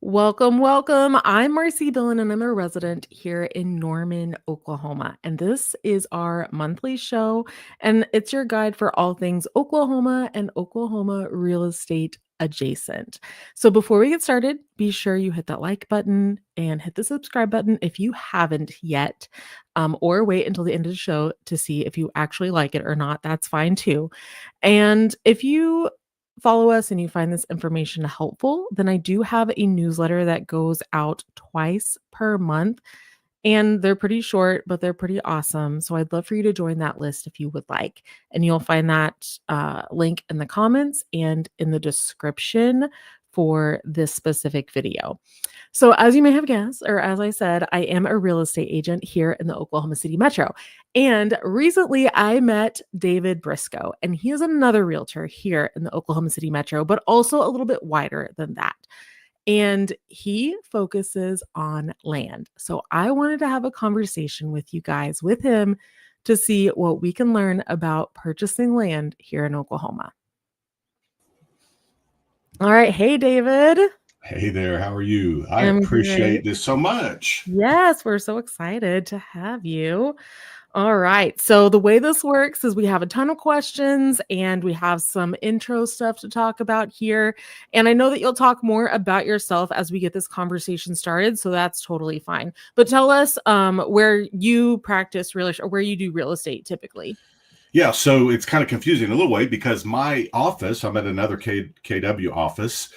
Welcome, welcome. I'm Marcy Dillon, and I'm a resident here in Norman, Oklahoma. And this is our monthly show, and it's your guide for all things Oklahoma and Oklahoma real estate adjacent. So before we get started, be sure you hit that like button and hit the subscribe button if you haven't yet, or wait until the end of the show to see if you actually like it or not. That's fine too. And if you follow us and you find this information helpful, then I do have a newsletter that goes out twice per month. And they're pretty short, but they're pretty awesome. So I'd love for you to join that list if you would like. And you'll find that link in the comments and in the description for this specific video. So, as you may have guessed, or as I said, I am a real estate agent here in the Oklahoma City Metro. And recently I met David Brisco, and he is another realtor here in the Oklahoma City Metro, but also a little bit wider than that. And he focuses on land. So, I wanted to have a conversation with you guys, with him, to see what we can learn about purchasing land here in Oklahoma. All right. Hey, David. Hey there, how are you? I I'm appreciate great. this so much. Yes, we're so excited to have you. All right. So the way this works is we have a ton of questions and we have some intro stuff to talk about here. And I know that you'll talk more about yourself as we get this conversation started. So that's totally fine. But tell us where you practice real estate or where you do real estate typically. Yeah, so it's kind of confusing in a little way because my office, I'm at another KW office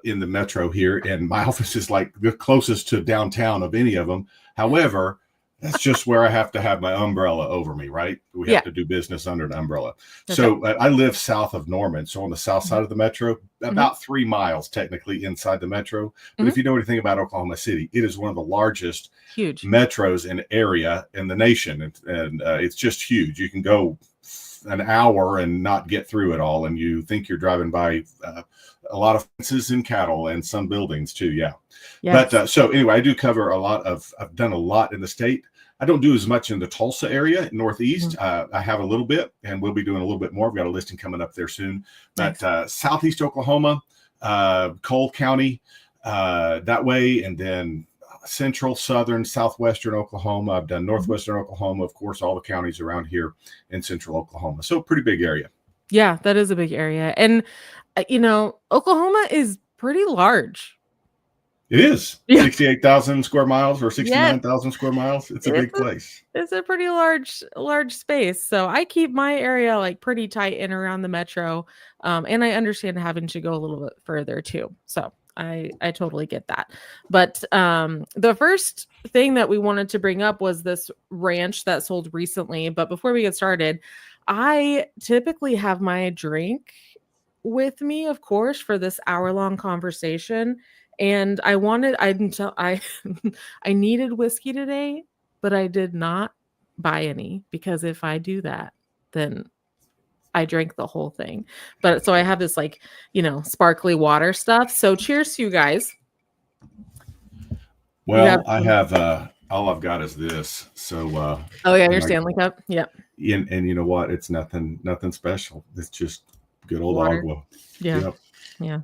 in the metro here, and my office is like the closest to downtown of any of them. However, that's just where I have to have my umbrella over me, right? We have to do business under an umbrella. Okay. So I live south of Norman, so on the south side of the metro, about 3 miles technically inside the metro. But if you know anything about Oklahoma City, it is one of the largest metros in area in the nation. And it's just huge. You can go an hour and not get through it all. And you think you're driving by a lot of fences and cattle and some buildings too. Yeah. Yes. But so anyway, I do cover I've done a lot in the state. I don't do as much in the Tulsa area, Northeast. I have a little bit, and we'll be doing a little bit more. We've got a listing coming up there soon. But Southeast Oklahoma, Cole County, that way, and then Central, Southern, Southwestern Oklahoma. I've done Northwestern Oklahoma, of course, all the counties around here in Central Oklahoma. So pretty big area. Yeah, that is a big area. And, Oklahoma is pretty large. It is 68,000 square miles or 69,000 square miles. It's a big place. It's a pretty large space. So I keep my area like pretty tight in around the metro. And I understand having to go a little bit further too. So I totally get that. But the first thing that we wanted to bring up was this ranch that sold recently. But before we get started, I typically have my drink with me, of course, for this hour-long conversation. And I needed whiskey today, but I did not buy any because if I do that, then I drank the whole thing. But so I have this sparkly water stuff. So cheers to you guys. Well, I have all I've got is this. So your Stanley cup. Yep. And you know what? It's nothing special. It's just good old water. agua. Yeah. Yep. Yeah.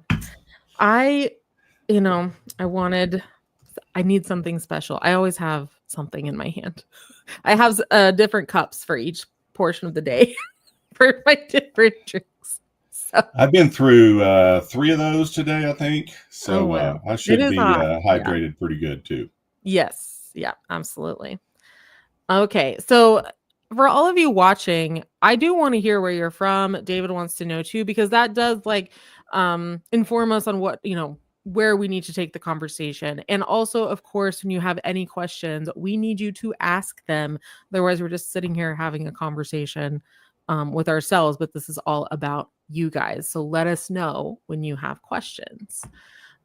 I need something special. I always have something in my hand. I have different cups for each portion of the day for my different drinks. So. I've been through 3 of those today, I think. So I should be hydrated pretty good too. Yes. Yeah, absolutely. Okay. So for all of you watching, I do want to hear where you're from. David wants to know too, because that does inform us on what, where we need to take the conversation. And also, of course, when you have any questions, we need you to ask them. Otherwise, we're just sitting here having a conversation with ourselves, but this is all about you guys. So let us know when you have questions.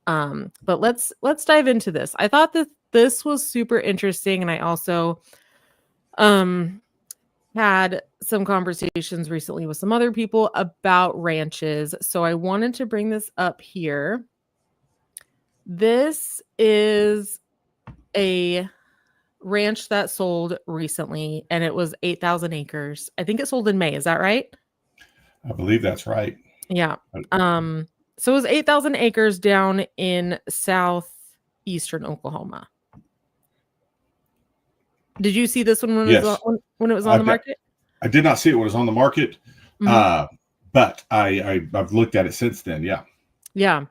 But let's dive into this. I thought that this was super interesting. And I also had some conversations recently with some other people about ranches. So I wanted to bring this up here. This is a ranch that sold recently, and it was 8,000 acres. I think it sold in May. Is that right? I believe that's right. Yeah. So it was 8,000 acres down in southeastern Oklahoma. Did you see this one Yes. when it was on the market? I did not see it when it was on the market, but I've looked at it since then. Yeah. Yeah.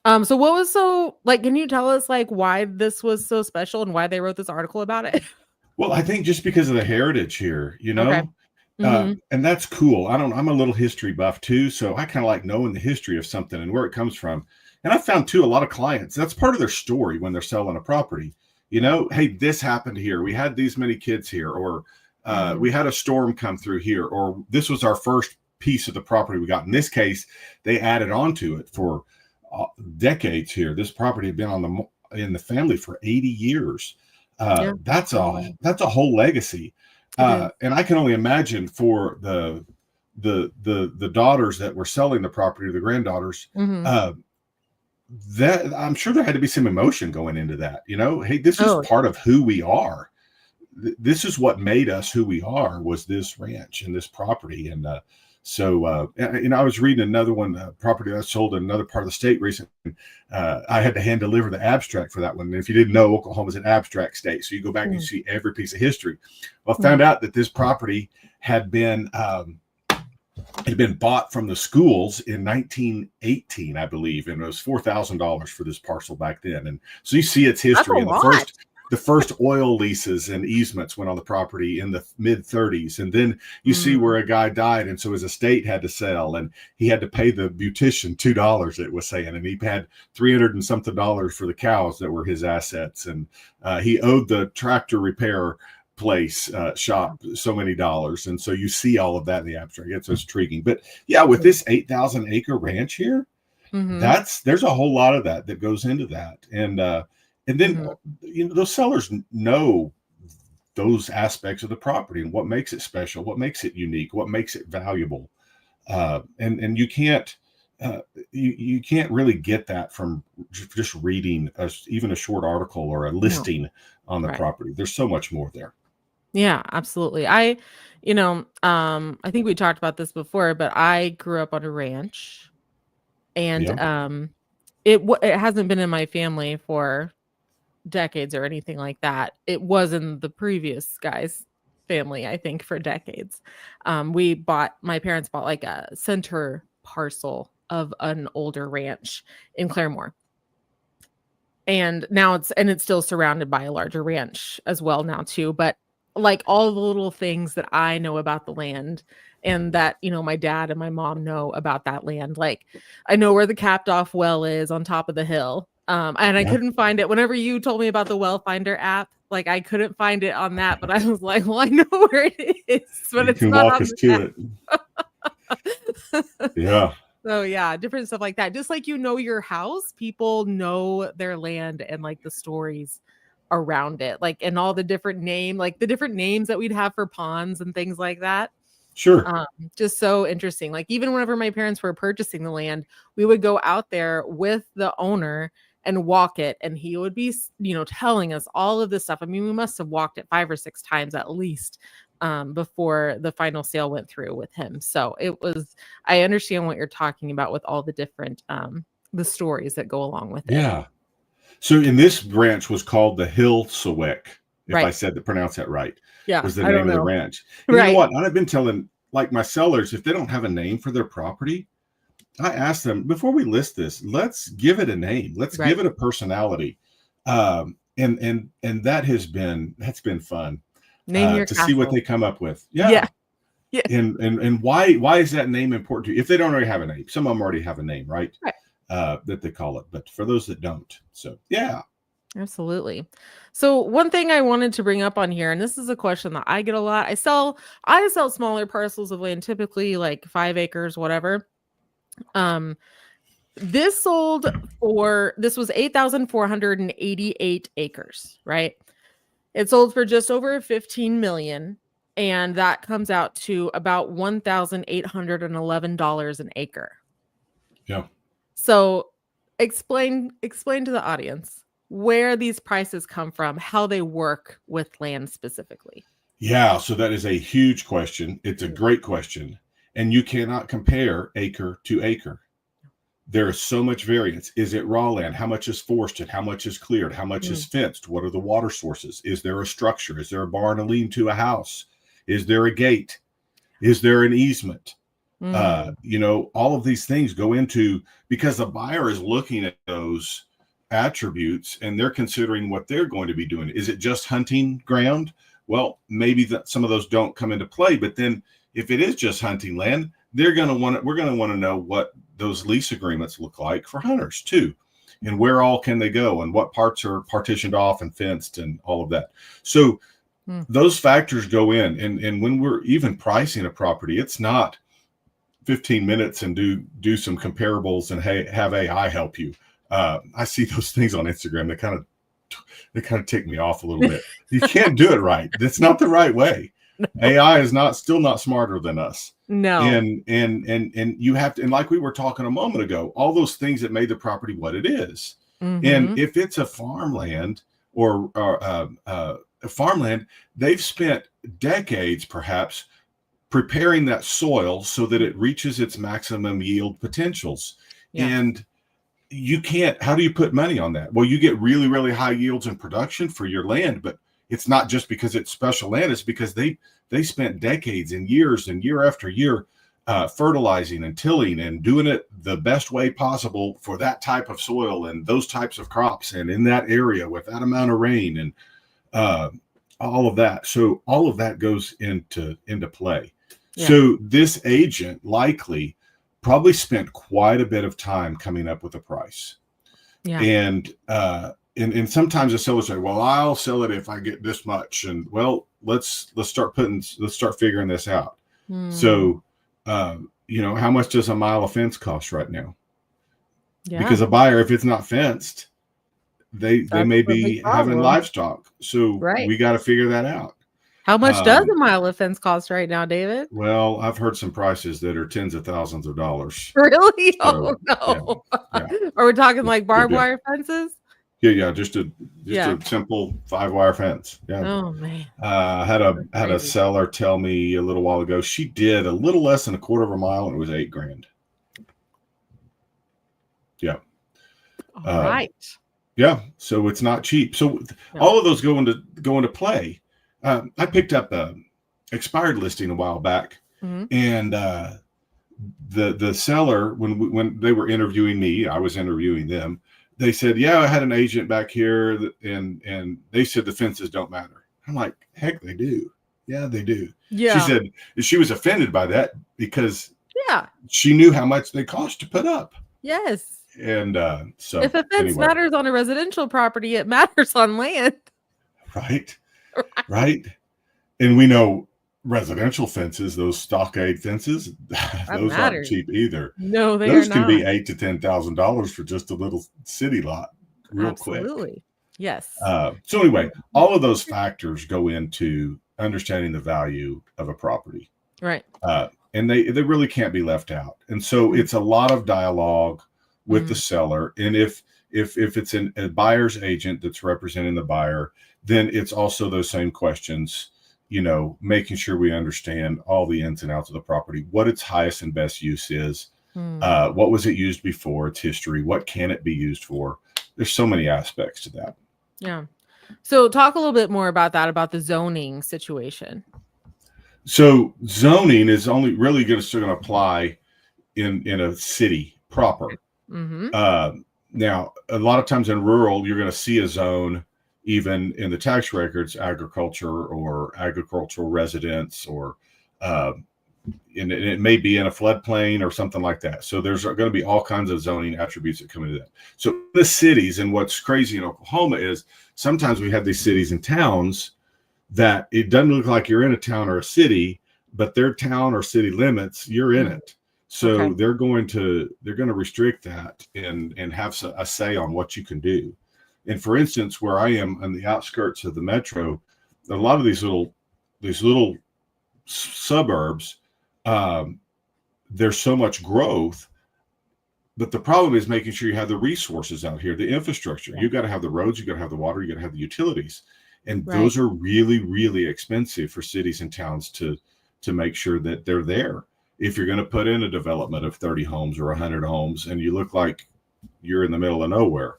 So what was so like? Can you tell us like why this was so special and why they wrote this article about it? Well, I think just because of the heritage here, Okay. and that's cool. I'm a little history buff too, so I kind of like knowing the history of something and where it comes from. And I found too a lot of clients that's part of their story when they're selling a property. Hey, this happened here. We had these many kids here, or we had a storm come through here, or this was our first piece of the property we got. In this case, they added on to it for decades here. This property had been in the family for 80 years. That's a whole legacy. And I can only imagine for the daughters that were selling the property, the granddaughters, that I'm sure there had to be some emotion going into that. Hey, this is part of who we are. This is what made us who we are, was this ranch and this property. And I was reading another one, property that I sold in another part of the state recently. I had to hand deliver the abstract for that one. And if you didn't know, Oklahoma is an abstract state. So you go back and you see every piece of history. Well, I found out that this property had been bought from the schools in 1918, I believe. And it was $4,000 for this parcel back then. And so you see its history. And the first oil leases and easements went on the property in the mid 30s. And then you see where a guy died. And so his estate had to sell, and he had to pay the beautician $2, it was saying. And he had $300 and something for the cows that were his assets. And he owed the tractor repair place shop so many dollars. And so you see all of that in the abstract. It's intriguing. But yeah, with this 8,000 acre ranch here, there's a whole lot of that goes into that. And then, those sellers know those aspects of the property and what makes it special, what makes it unique, what makes it valuable. And you can't really get that from just reading even a short article or a listing on the property. There's so much more there. Yeah, absolutely. I think we talked about this before, but I grew up on a ranch, and it hasn't been in my family for decades or anything like that. It was in the previous guy's family, I think, for decades. My parents bought like a center parcel of an older ranch in Claremore. And now it's still surrounded by a larger ranch as well now too. But like all the little things that I know about the land and that, my dad and my mom know about that land. Like I know where the capped off well is on top of the hill. And I couldn't find it. Whenever you told me about the Well Finder app, like I couldn't find it on that, but I was like, well, I know where it is, but it's not walk us to it. Yeah. So yeah, different stuff like that. Just like your house, people know their land and like the stories around it, like and all the different names that we'd have for ponds and things like that. Sure. Just so interesting. Like even whenever my parents were purchasing the land, we would go out there with the owner and walk it, and he would be telling us all of this stuff. I mean, we must have walked it 5 or 6 times at least before the final sale went through with him. So I understand what you're talking about with all the different the stories that go along with it. Yeah. So in this ranch was called the Hill Sewek, if I said to pronounce that right. Yeah, was the name of the ranch. You know what? I've been telling like my sellers, if they don't have a name for their property, I ask them before we list this, let's give it a name. Let's give it a personality. And that's been fun to see what they come up with. Yeah. And why is that name important to you? If they don't already have a name, some of them already have a name, right? That they call it. But for those that don't, so yeah. Absolutely. So one thing I wanted to bring up on here, and this is a question that I get a lot. I sell smaller parcels of land, typically like 5 acres, whatever. This was 8,488 acres, right? It sold for just over 15 million. And that comes out to about $1,811 an acre. Yeah. So explain to the audience where these prices come from, how they work with land specifically. Yeah, so that is a huge question. It's a great question. And you cannot compare acre to acre. There is so much variance. Is it raw land? How much is forested? How much is cleared? How much is fenced? What are the water sources? Is there a structure? Is there a barn, a lean-to, a house? Is there a gate? Is there an easement? All of these things go into, because the buyer is looking at those attributes and they're considering what they're going to be doing. Is it just hunting ground? Well, maybe some of those don't come into play, but then if it is just hunting land, we're going to want to know what those lease agreements look like for hunters too, and where all can they go and what parts are partitioned off and fenced and all of that. So those factors go in, and when we're even pricing a property, it's not 15 minutes and do some comparables and have AI help you. I see those things on Instagram. They kind of tick me off a little bit. You can't do it right. That's not the right way. No. AI is still not smarter than us. No. And you have to, and like we were talking a moment ago, all those things that made the property what it is. And if it's a farmland or a farmland, they've spent decades perhaps preparing that soil so that it reaches its maximum yield potentials. Yeah. And how do you put money on that? Well, you get really, really high yields in production for your land, but it's not just because it's special land. It's because they spent decades and years and year after year fertilizing and tilling and doing it the best way possible for that type of soil and those types of crops and in that area with that amount of rain and all of that. So all of that goes into play. Yeah. So this agent likely probably spent quite a bit of time coming up with a price. Yeah. And sometimes the sellers say, well, I'll sell it if I get this much. And well, let's start figuring this out. So, how much does a mile of fence cost right now? Yeah. Because a buyer, if it's not fenced, they may be having livestock. So we got to figure that out. How much does a mile of fence cost right now, David? Well, I've heard some prices that are tens of thousands of dollars. Really? So, oh, no. Yeah. Are we talking like barbed wire fences? Yeah. Just a simple 5-wire fence. Yeah. Oh man. I had a seller tell me a little while ago she did a little less than a quarter of a mile and it was $8,000. Yeah. All right. Yeah. So it's not cheap. So all of those go into play. I picked up a expired listing a while back, and the seller, when they were interviewing me, I was interviewing them. They said, "Yeah, I had an agent back here, and they said the fences don't matter." I'm like, "Heck, they do. Yeah, they do." Yeah. She said she was offended by that because she knew how much they cost to put up. Yes. And so if a fence matters on a residential property, it matters on land. Right. Right. And we know residential fences, those stockade fences, those aren't cheap either. No, those can be $8,000 to $10,000 for just a little city lot real quick. Absolutely. Yes. So anyway, all of those factors go into understanding the value of a property. Right. And they really can't be left out. And so it's a lot of dialogue with the seller. And if it's a buyer's agent that's representing the buyer, then it's also those same questions, making sure we understand all the ins and outs of the property, what its highest and best use is, what was it used before, its history, what can it be used for? There's so many aspects to that. Yeah. So talk a little bit more about that, about the zoning situation. So zoning is only really going to apply in a city proper. Now, a lot of times in rural, you're going to see a zone even in the tax records, agriculture or agricultural residence, or and it may be in a floodplain or something like that. So there's going to be all kinds of zoning attributes that come into that. So the cities, and what's crazy in Oklahoma is sometimes we have these cities and towns that it doesn't look like you're in a town or a city, but their town or city limits, you're in it. So they're going to restrict that and have a say on what you can do. And for instance, where I am on the outskirts of the metro, a lot of these little suburbs, there's so much growth, but the problem is making sure you have the resources out here, the infrastructure. You got to have the roads, you got to have the water, you got to have the utilities, and those are really, really expensive for cities and towns to make sure that they're there. if you're going to put in a development of 30 homes or 100 homes and you look like you're in the middle of nowhere.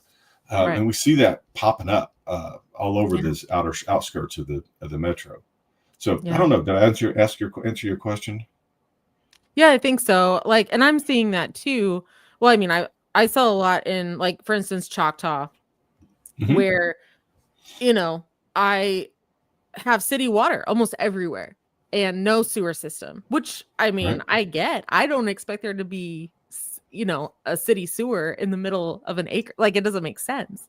Right. And we see that popping up all over this outskirts of the metro. So I don't know. Did I answer your question? Yeah, I think so. Like, and I'm seeing that too. Well, I mean, I sell a lot in, like, for instance, Choctaw, where, I have city water almost everywhere and no sewer system, which, I mean, I get. I don't expect there to be, a city sewer in the middle of an acre. Like, it doesn't make sense.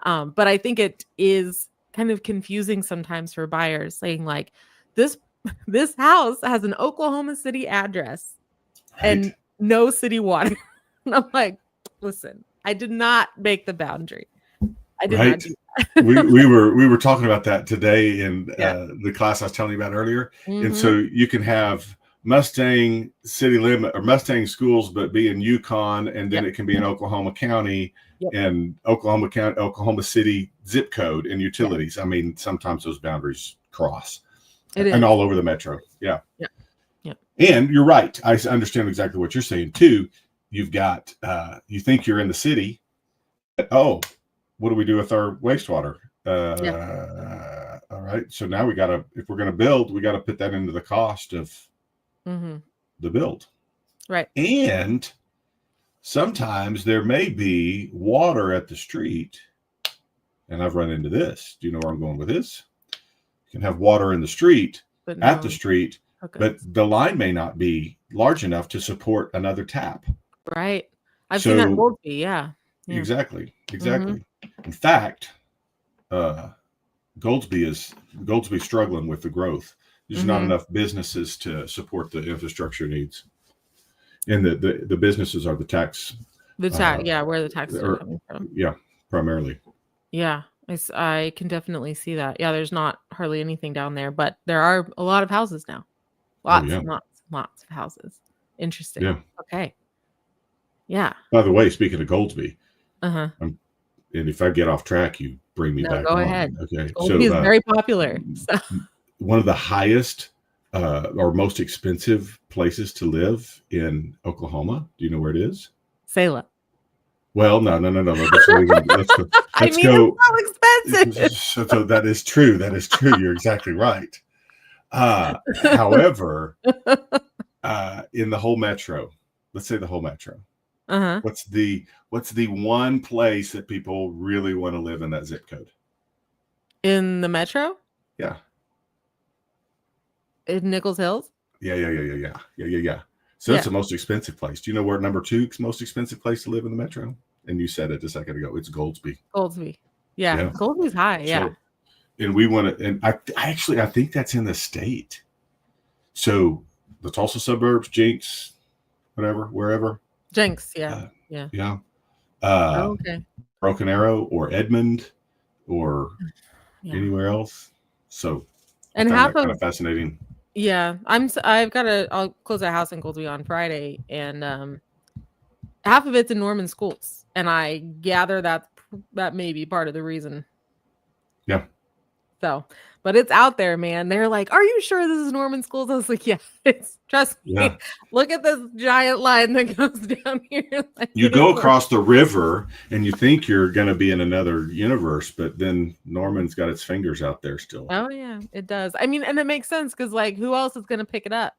But I think it is kind of confusing sometimes for buyers, saying like, this house has an Oklahoma City address and no city water. And I'm like, listen, I did not make the boundary. I did not do that. we were talking about that today in the class I was telling you about earlier. And so you can have Mustang city limit or Mustang schools, but be in Yukon, and then it can be in Oklahoma County and Oklahoma City zip code and utilities. I mean, sometimes those boundaries cross and all over the metro. Yeah. And you're right. I understand exactly what you're saying too. You've got, you think you're in the city. Oh, what do we do with our wastewater? All right. So now if we're going to build, we got to put that into the cost of the build. Right. And sometimes there may be water at the street. And I've run into this. Do you know where I'm going with this? You can have water in the street, at the street, but the line may not be large enough to support another tap. Right. I've seen that in Goldsby. Yeah. Exactly. In fact, Goldsby's struggling with the growth. There's not enough businesses to support the infrastructure needs. And the businesses are the tax. Where the taxes are coming from. Yeah, primarily. Yeah, I can definitely see that. Yeah, there's not hardly anything down there, but there are a lot of houses now. Lots of houses. Interesting. Yeah. Okay. Yeah. By the way, speaking of Goldsby, and if I get off track, you bring me back on. Ahead. Okay. Goldsby is very popular. So. One of the highest or most expensive places to live in Oklahoma. Do you know where it is? Salem. Well, no. Let's go. It's so expensive. So that is true. You're exactly right. However, in the whole metro, let's say the whole metro, what's the one place that people really want to live in that zip code? In the metro? Yeah. In Nichols Hills? Yeah. So that's the most expensive place. Do you know where number 2 most expensive place to live in the metro? And you said it a second ago. It's Goldsby. Yeah. Goldsby's high. Yeah. So, and we want to, and I think that's in the state. So the Tulsa suburbs, Jenks, wherever. Jenks, yeah. Okay. Broken Arrow or Edmond or anywhere else. So, and half kind of fascinating. Yeah, I'll close a house in Goldsby on Friday, and half of it's in Norman schools, and I gather that may be part of the reason. Yeah. So, but it's out there, man. They're like, "Are you sure this is Norman schools?" I was like, "Yeah, trust me. Yeah. Look at this giant line that goes down here." Like, you go across the river, and you think you're going to be in another universe, but then Norman's got its fingers out there still. Oh yeah, it does. I mean, and it makes sense because, like, who else is going to pick it up?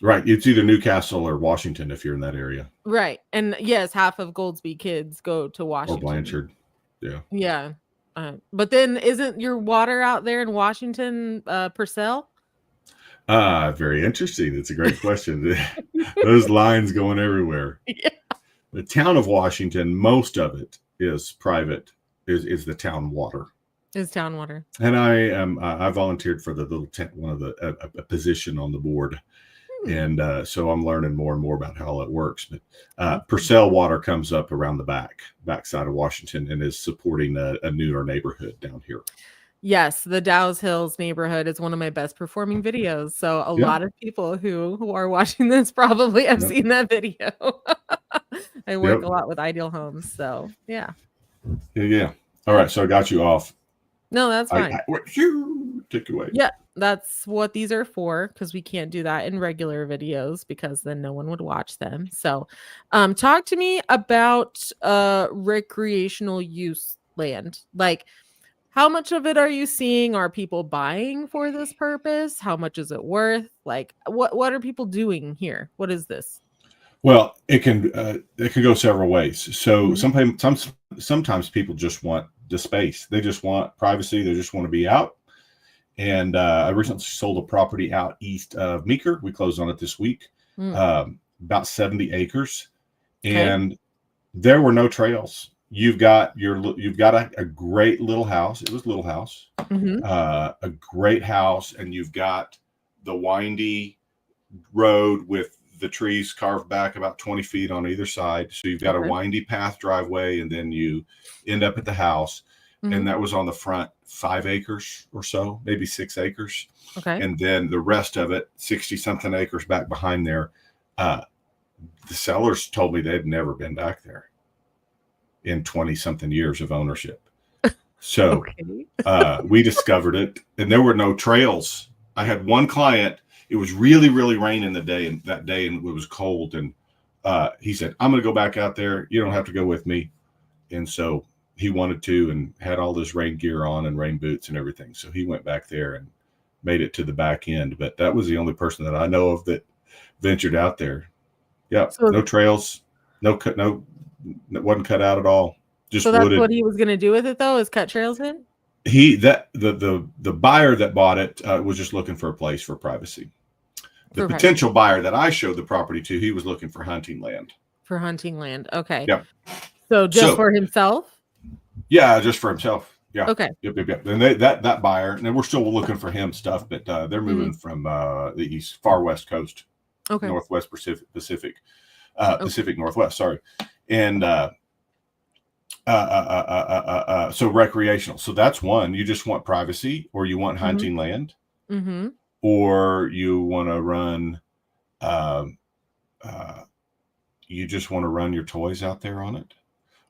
Right. It's either Newcastle or Washington if you're in that area. Right. And yes, half of Goldsby kids go to Washington. Or Blanchard. Yeah. Yeah. But then isn't your water out there in Washington Purcell? Very interesting. It's a great question. Those lines going everywhere. Yeah. The town of Washington, most of it is private, is the town water. Is town water. And I volunteered for the little a position on the board. And so I'm learning more and more about how it works. But Purcell water comes up around the backside of Washington and is supporting a newer neighborhood down here. Yes, the Dow's Hills neighborhood is one of my best performing videos. So a lot of people who are watching this probably have seen that video. I work a lot with Ideal Homes. So yeah. Yeah. All right. So I got you off. No, that's fine. take it away. Yeah, that's what these are for, because we can't do that in regular videos because then no one would watch them. So, talk to me about recreational use land. Like, how much of it are you seeing? Are people buying for this purpose? How much is it worth? Like, what are people doing here? What is this? Well, it can go several ways. So Mhm. sometimes people just want the space. They just want privacy. They just want to be out. And I recently sold a property out east of Meeker. We closed on it this week, Mm. about 70 acres, Okay. and there were no trails. You've got a great little house. It was a little house, Mhm. a great house, and you've got the windy road with the trees carved back about 20 feet on either side. So you've got a Okay. windy path driveway, and then you end up at the house. And Mhm. that was on the front 5 acres or so, maybe 6 acres. Okay. And then the rest of it, 60 something acres back behind there. The sellers told me they'd never been back there in 20 something years of ownership. So Okay. we discovered it, and there were no trails. I had one client. It was really, really raining that day, and it was cold. And he said, "I'm going to go back out there. You don't have to go with me." And so he wanted to, and had all this rain gear on and rain boots and everything. So he went back there and made it to the back end. But that was the only person that I know of that ventured out there. Yeah, So no trails, no, it wasn't cut out at all. Just so that's what wooded. he was gonna do with it though, is cut trails in? The buyer that bought it was just looking for a place for privacy. The For privacy. potential buyer that I showed the property to, he was looking for hunting land. For hunting land. Okay. Yep. So just So for himself? yeah, just for himself. Yeah. Okay. Yep. And that buyer, and we're still looking for him stuff, but they're moving Mhm. from the far west coast, Okay. Northwest Pacific, Okay. Pacific Northwest. Sorry, and so recreational. So that's one. You just want privacy, or you want Mhm. hunting land, Mhm. or you want to run. Um, uh, you just want to run your toys out there on it.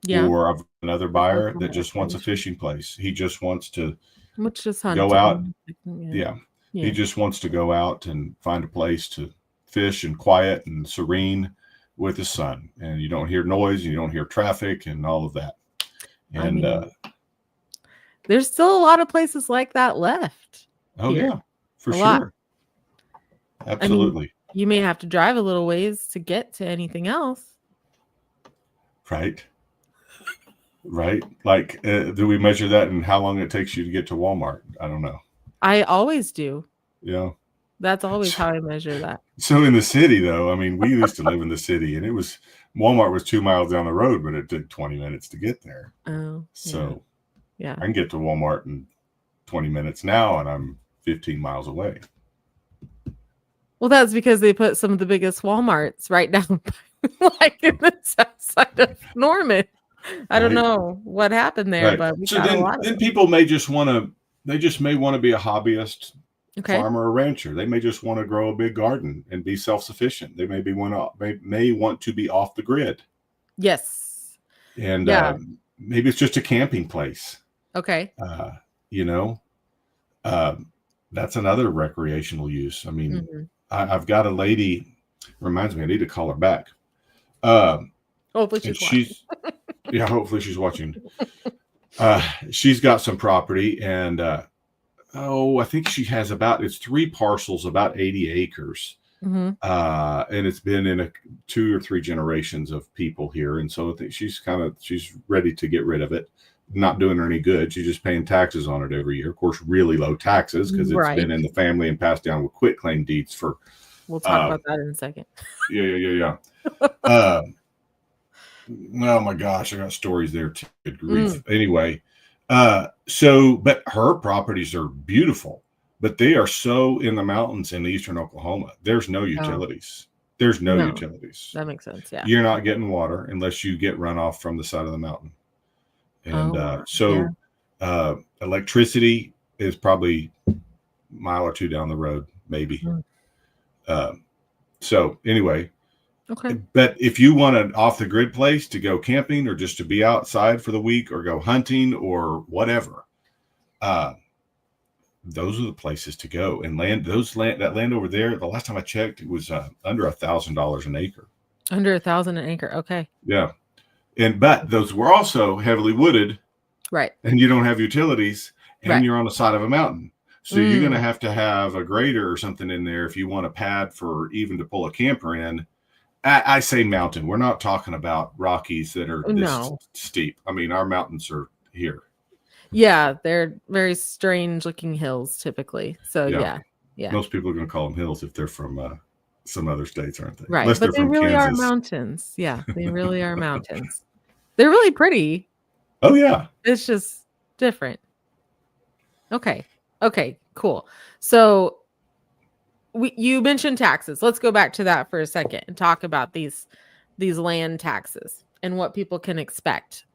Yeah. Or I've another That's buyer also that just wants a recreation. fishing place. He just wants to Which is go out. hunting. Yeah. Yeah. He Yeah. just wants to go out and find a place to fish and quiet and serene with his son. And you don't hear noise, you don't hear traffic and all of that. I And mean, there's still a lot of places like that left oh here. yeah, for A lot. sure. I mean, Absolutely. you may have to drive a little ways to get to anything else. Right. Right. Like, do we measure that in how long it takes you to get to Walmart? I don't know. I always do. Yeah. That's always how I measure that. So in the city, though, I mean, we used to live in the city, and Walmart was 2 miles down the road, but it took 20 minutes to get there. Oh, So yeah. I can get to Walmart in 20 minutes now, and I'm 15 miles away. Well, that's because they put some of the biggest Walmarts right down like in the south side of Norman. I don't Right. know what happened there, Right. but we So got a lot of then them. people may want to be a hobbyist Okay. farmer or rancher. They may just want to grow a big garden and be self-sufficient. They may want to be off the grid. Yes. And Yeah. maybe it's just a camping place. Okay. You know, that's another recreational use. I mean, Mhm. I've got a lady, reminds me, I need to call her back. Hopefully And she's watching. yeah, hopefully she's watching. She's got some property, and I think she has it's 3 parcels, about 80 acres. Mhm. And it's been in 2 or 3 generations of people here. And so I think she's ready to get rid of it. Not doing her any good. She's just paying taxes on it every year. Of course, really low taxes because it's Right. been in the family and passed down with quitclaim deeds for. We'll talk about that in a second. Yeah. Oh my gosh, I got stories there too. Good grief. Anyway, but her properties are beautiful, but they are so in the mountains in eastern Oklahoma. There's no utilities. There's no No. utilities. That makes sense. Yeah. You're not getting water unless you get runoff from the side of the mountain. And electricity is probably a mile or 2 down the road, maybe. So anyway, Okay. but if you want an off the grid place to go camping or just to be outside for the week or go hunting or whatever, those are the places to go. And that land over there, the last time I checked, it was under $1,000 an acre. Under $1,000 an acre. Okay. Yeah. But those were also heavily wooded. Right. And you don't have utilities, and right. You're on the side of a mountain. So you're going to have a grader or something in there if you want a pad for even to pull a camper in. I say mountain. We're not talking about Rockies that are this steep. I mean, our mountains are here. Yeah, they're very strange looking hills typically. So yeah. Most people are going to call them hills if they're from some other states, aren't they? Right, but they really are mountains. Yeah, they really are mountains. They're really pretty. Oh yeah, it's just different. Okay, cool. So you mentioned taxes. Let's go back to that for a second and talk about these land taxes and what people can expect.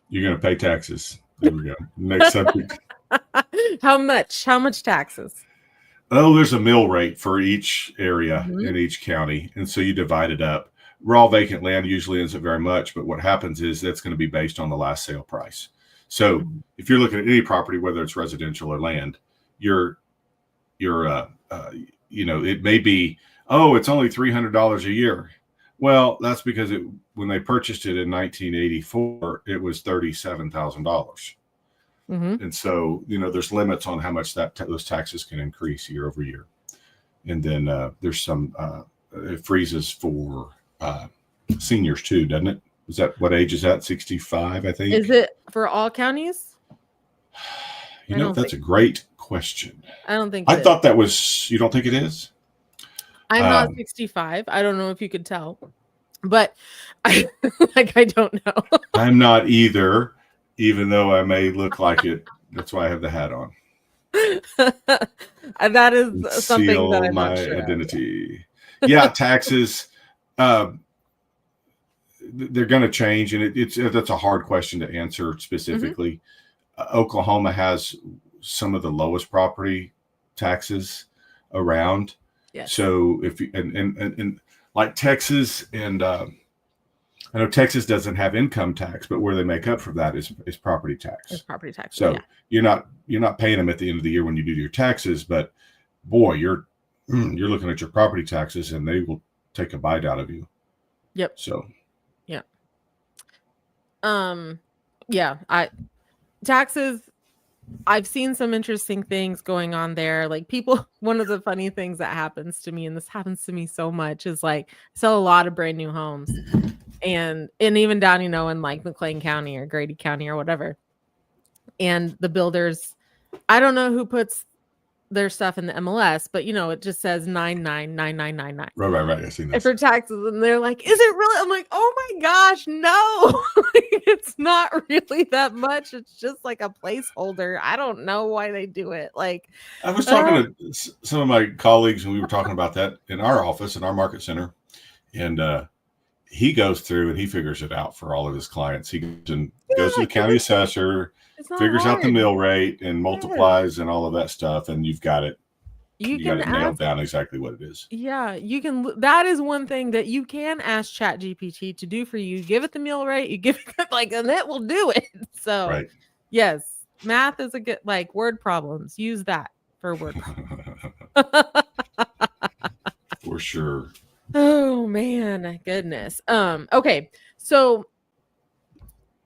You're going to pay taxes. There we go. Next subject. How much taxes? Oh, there's a mill rate for each area in each county. And so you divide it up. Raw vacant land usually isn't very much, but what happens is that's going to be based on the last sale price. So if you're looking at any property, whether it's residential or land, it may be, it's only $300 a year. Well, that's because when they purchased it in 1984, it was $37,000. And so, there's limits on how much those taxes can increase year over year. And then there's some, it freezes for seniors too, doesn't it? Is that what age is that? 65, I think. Is it for all counties? That's a great question. I don't think I thought that was, you don't think it is? I'm not 65. I don't know if you could tell, but I don't know. I'm not either, even though I may look like it. That's why I have the hat on. That is something that I'm my not sure identity. Yeah, taxes. They're going to change, and that's a hard question to answer specifically. Oklahoma has some of the lowest property taxes around. Yes. So if and like Texas, and I know Texas doesn't have income tax, but where they make up for that is property tax. It's property tax. So you're not paying them at the end of the year when you do your taxes, but boy, you're looking at your property taxes, and they will take a bite out of you. Yep. So. Taxes, I've seen some interesting things going on there. Like one of the funny things that happens to me, and this happens to me so much, is like I sell a lot of brand new homes, and even down, in like McLean County or Grady County or whatever. And the builders, I don't know who puts their stuff in the MLS, but it just says 999999. Right. I seen that for taxes, and they're like, "Is it really?" I'm like, "Oh my gosh, no! It's not really that much. It's just like a placeholder. I don't know why they do it." Like, I was talking to some of my colleagues, and we were talking about that in our office, in our market center, and he goes through and he figures it out for all of his clients. He goes to the county assessor, figures out the mill rate, and multiplies and all of that stuff, and you've got it. You got it nailed down exactly what it is. Yeah, you can. That is one thing that you can ask ChatGPT to do for you. Give it the mill rate, you give it and it will do it. So yes, math is a good, word problems. Use that for word problems. For sure. Oh man, goodness. Okay, so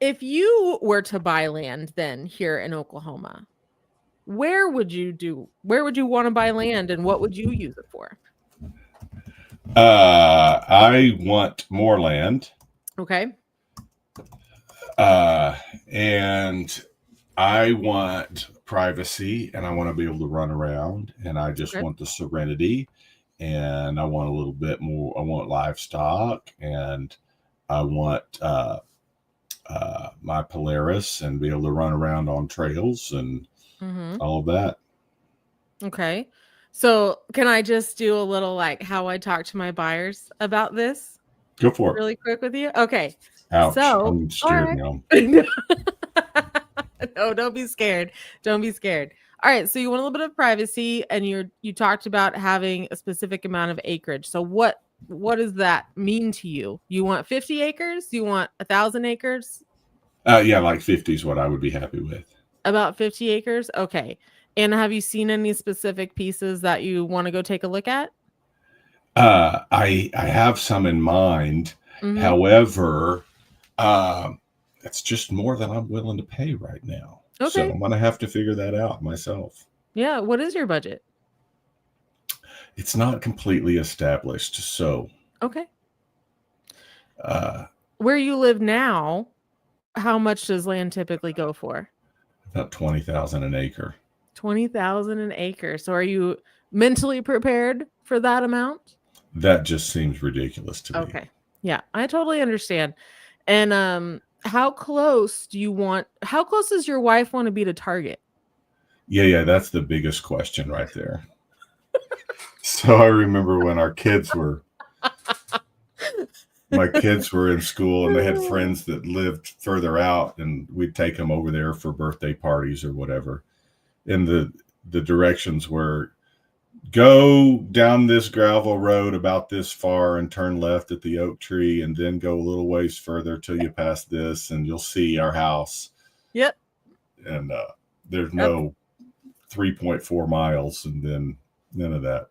if you were to buy land then here in Oklahoma, where would you want to buy land, and what would you use it for? I want more land. Okay. And I want privacy, and I want to be able to run around, and I just want the serenity, and I want a little bit more. I want livestock, and I want my Polaris, and be able to run around on trails and all of that. Okay. So can I just do a little how I talk to my buyers about this? Go for it. Really quick with you. Okay. Ouch. So I'm scared now. No, don't be scared. Don't be scared. All right. So you want a little bit of privacy, and you talked about having a specific amount of acreage. So what does that mean to you? You want 50 acres? You want 1,000 acres? Yeah, like 50 is what I would be happy with. About 50 acres? Okay. And have you seen any specific pieces that you want to go take a look at? I have some in mind. Mm-hmm. However, it's just more than I'm willing to pay right now. So Okay. I'm gonna have to figure that out myself. Yeah. What is your budget? It's not completely established, so Okay. uh, Where you live now, how much does land typically go for? about 20,000 an acre. 20,000 an acre. So are you mentally prepared for that amount? That just seems ridiculous to me. Okay. Yeah, I totally understand. And how close does your wife want to be to Target? Yeah, that's the biggest question right there. So I remember when my kids were in school and they had friends that lived further out, and we'd take them over there for birthday parties or whatever. And the directions were, go down this gravel road about this far and turn left at the oak tree, and then go a little ways further till you pass this and you'll see our house. Yep. And there's no 3.4 miles and then none of that.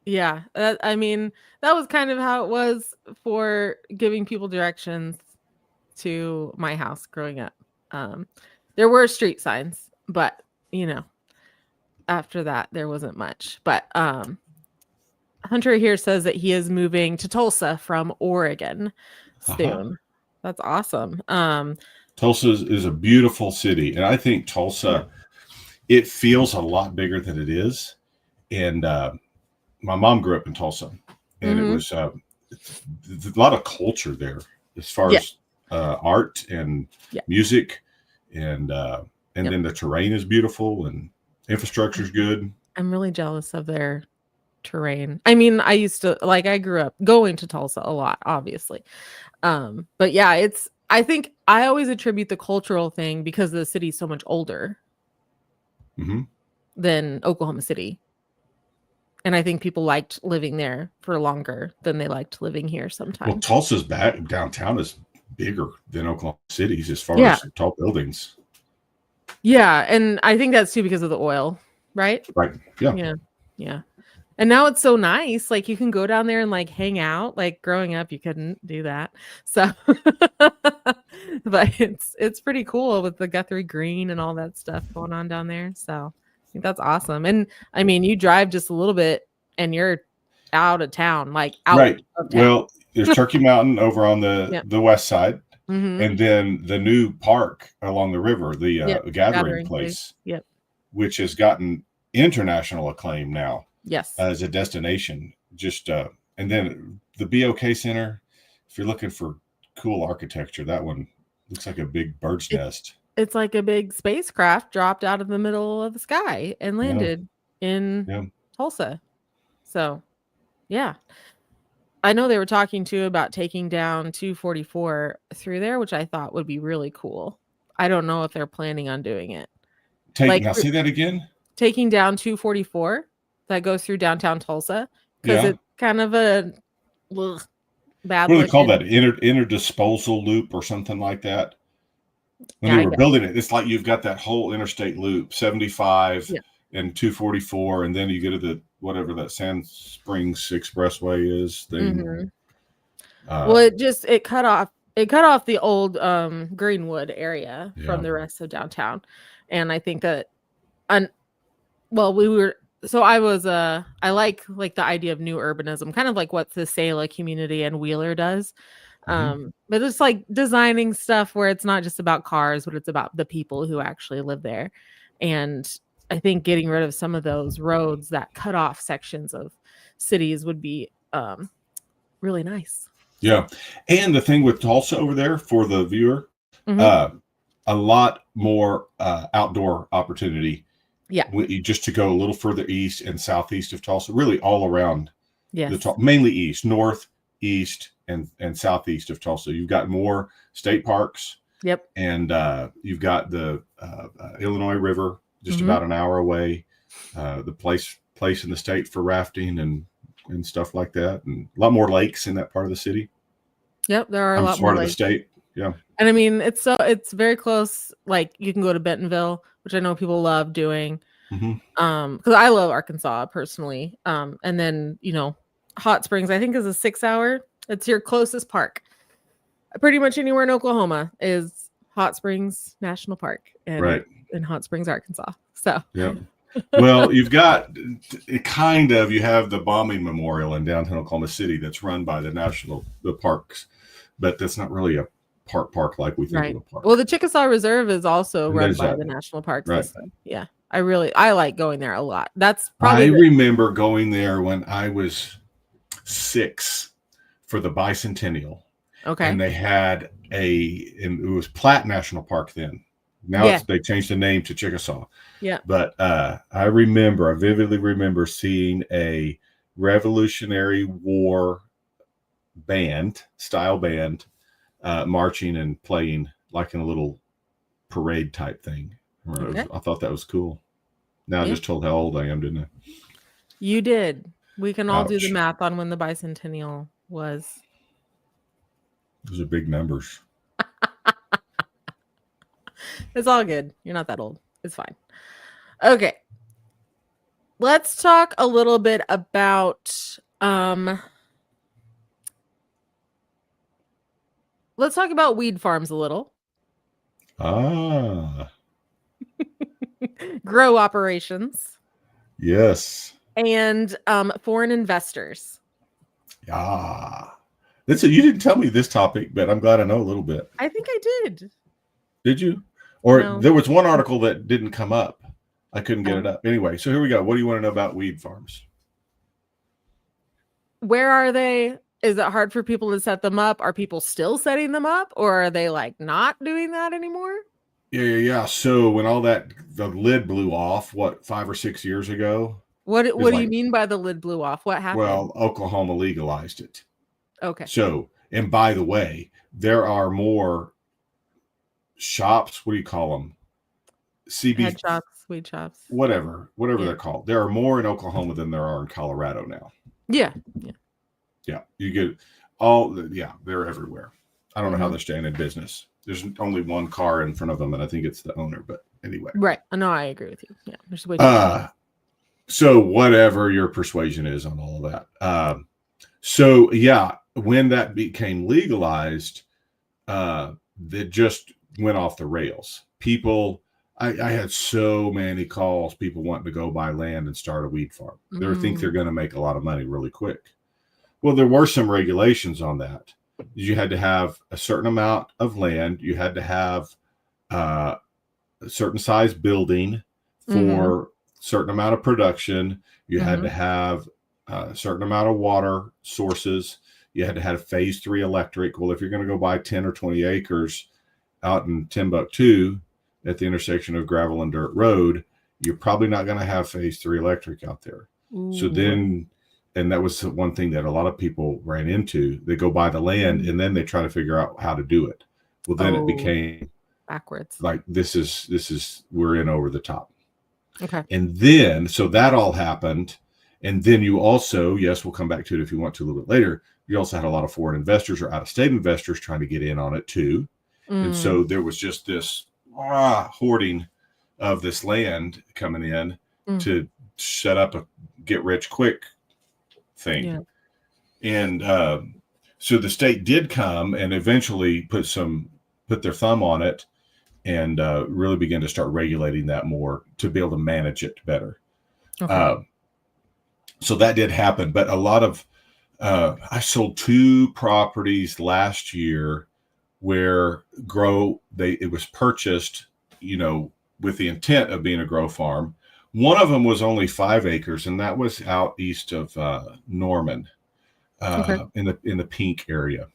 Yeah. I mean, that was kind of how it was for giving people directions to my house growing up. There were street signs, but after that there wasn't much. But Hunter here says that he is moving to Tulsa from Oregon soon. That's awesome. Tulsa is a beautiful city, and I think Tulsa, it feels a lot bigger than it is. And my mom grew up in Tulsa, and it was a lot of culture there as far as art and music, and then the terrain is beautiful and infrastructure is good. I'm really jealous of their terrain. I mean, I grew up going to Tulsa a lot, obviously. But yeah, I think I always attribute the cultural thing because the city's so much older than Oklahoma City. And I think people liked living there for longer than they liked living here sometimes. Well, Tulsa's downtown is bigger than Oklahoma City's as far as tall buildings. Yeah, and I think that's too because of the oil, right? Right. Yeah. Yeah. And now it's so nice. Like you can go down there and like hang out. Like growing up, you couldn't do that. So, but it's pretty cool with the Guthrie Green and all that stuff going on down there. So I think that's awesome. And I mean, you drive just a little bit and you're out of town, like out right. of town. Well, there's Turkey Mountain over on the west side. And then the new park along the river, the gathering place, which has gotten international acclaim now. Yes. As a destination. And then the BOK Center, if you're looking for cool architecture, that one looks like a big bird's nest. It's like a big spacecraft dropped out of the middle of the sky and landed in Tulsa. So, yeah. I know they were talking too about taking down 244 through there, which I thought would be really cool. I don't know if they're planning on doing it. Now say that again. Taking down 244 that goes through downtown Tulsa, because it's kind of a bad. What do they call that? Interdisposal loop or something like that. When they were building it, it's like you've got that whole interstate loop, 75 and 244, and then you go to the whatever that Sand Springs Expressway is thing. Well, it cut off the old Greenwood area from the rest of downtown, and I think that, I like the idea of new urbanism, kind of like what the Sela community and Wheeler does. But it's like designing stuff where it's not just about cars, but it's about the people who actually live there. And I think getting rid of some of those roads that cut off sections of cities would be really nice. Yeah. And the thing with Tulsa over there for the viewer, a lot more outdoor opportunity. Yeah. Just to go a little further east and southeast of Tulsa, really all around. Yes. Mainly east, north, east, and southeast of Tulsa. You've got more state parks. Yep. And you've got the Illinois River just about an hour away. The place in the state for rafting and stuff like that, and a lot more lakes in that part of the city. Yep, there are a lot more lakes. Part of the state. Yeah. And I mean, it's very close. Like you can go to Bentonville, which I know people love doing. Because I love Arkansas personally. And then, Hot Springs, I think, is a 6-hour. It's your closest park. Pretty much anywhere in Oklahoma is Hot Springs National Park and in Hot Springs, Arkansas. So yeah. Well, you've got you have the bombing memorial in downtown Oklahoma City that's run by the parks, but that's not really a park like we think of a park. Well, the Chickasaw Reserve is also run by the national park system. Yeah. I like going there a lot. That's probably I remember going there when I was 6 for the bicentennial. Okay. And they had and it was Platte National Park then. Now they changed the name to Chickasaw. Yeah. But I vividly remember seeing a Revolutionary War style band marching and playing like in a little parade type thing. I thought that was cool. Now I just told how old I am, didn't I? You did. We can all do the math on when the bicentennial was. Those are big numbers. It's all good. You're not that old. It's fine. Okay. Let's talk a little bit about let's talk about weed farms a little. Grow operations. Yes. And foreign investors. You didn't tell me this topic, but I'm glad I know a little bit. I think I did. Did you? Or there was one article that didn't come up. I couldn't get it up. Anyway, so here we go. What do you want to know about weed farms? Where are they? Is it hard for people to set them up? Are people still setting them up? Or are they like not doing that anymore? Yeah. So when the lid blew off, 5 or 6 years ago? What do you mean by the lid blew off? What happened? Well, Oklahoma legalized it. Okay. So, and by the way, there are more shops. What do you call them? Head shops, weed shops. Whatever they're called. There are more in Oklahoma than there are in Colorado now. Yeah. You get they're everywhere. I don't know how they're staying in business. There's only one car in front of them, and I think it's the owner. But anyway. Right. No, I agree with you. Yeah. There's way too many. So whatever your persuasion is on all of that. When that became legalized, it just went off the rails. People, I had so many calls, people wanting to go buy land and start a weed farm. They think they're going to make a lot of money really quick. Well, there were some regulations on that. You had to have a certain amount of land. You had to have a certain size building for certain amount of production. You had to have a certain amount of water sources. You had to have phase 3 electric. Well, if you're going to go buy 10 or 20 acres out in Timbuktu at the intersection of gravel and dirt road, you're probably not going to have phase 3 electric out there. Ooh. So then, and that was one thing that a lot of people ran into. They go buy the land and then they try to figure out how to do it. Well, then it became backwards. Like this is we're in over the top. Okay. And then, so that all happened. And then you also, yes, we'll come back to it if you want to a little bit later. You also had a lot of foreign investors or out-of-state investors trying to get in on it too. And so there was just this hoarding of this land coming in to set up a get-rich-quick thing. Yeah. And so the state did come and eventually put their thumb on it and really began to start regulating that more to be able to manage it better. Okay. So that did happen, but a lot of I sold 2 properties last year where it was purchased, with the intent of being a grow farm. One of them was only 5 acres, and that was out east of Norman, in the Pink area.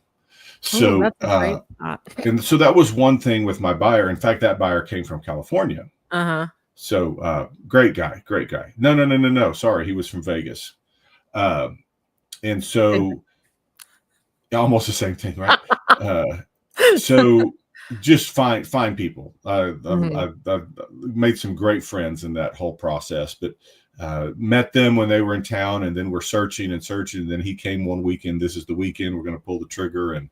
So, that's a great spot. And so that was one thing with my buyer. In fact, that buyer came from California. So great guy. No. Sorry, he was from Vegas. And so almost the same thing, right? So just fine people. I've made some great friends in that whole process, but met them when they were in town, and then we're searching and searching. And then he came one weekend. This is the weekend we're going to pull the trigger, and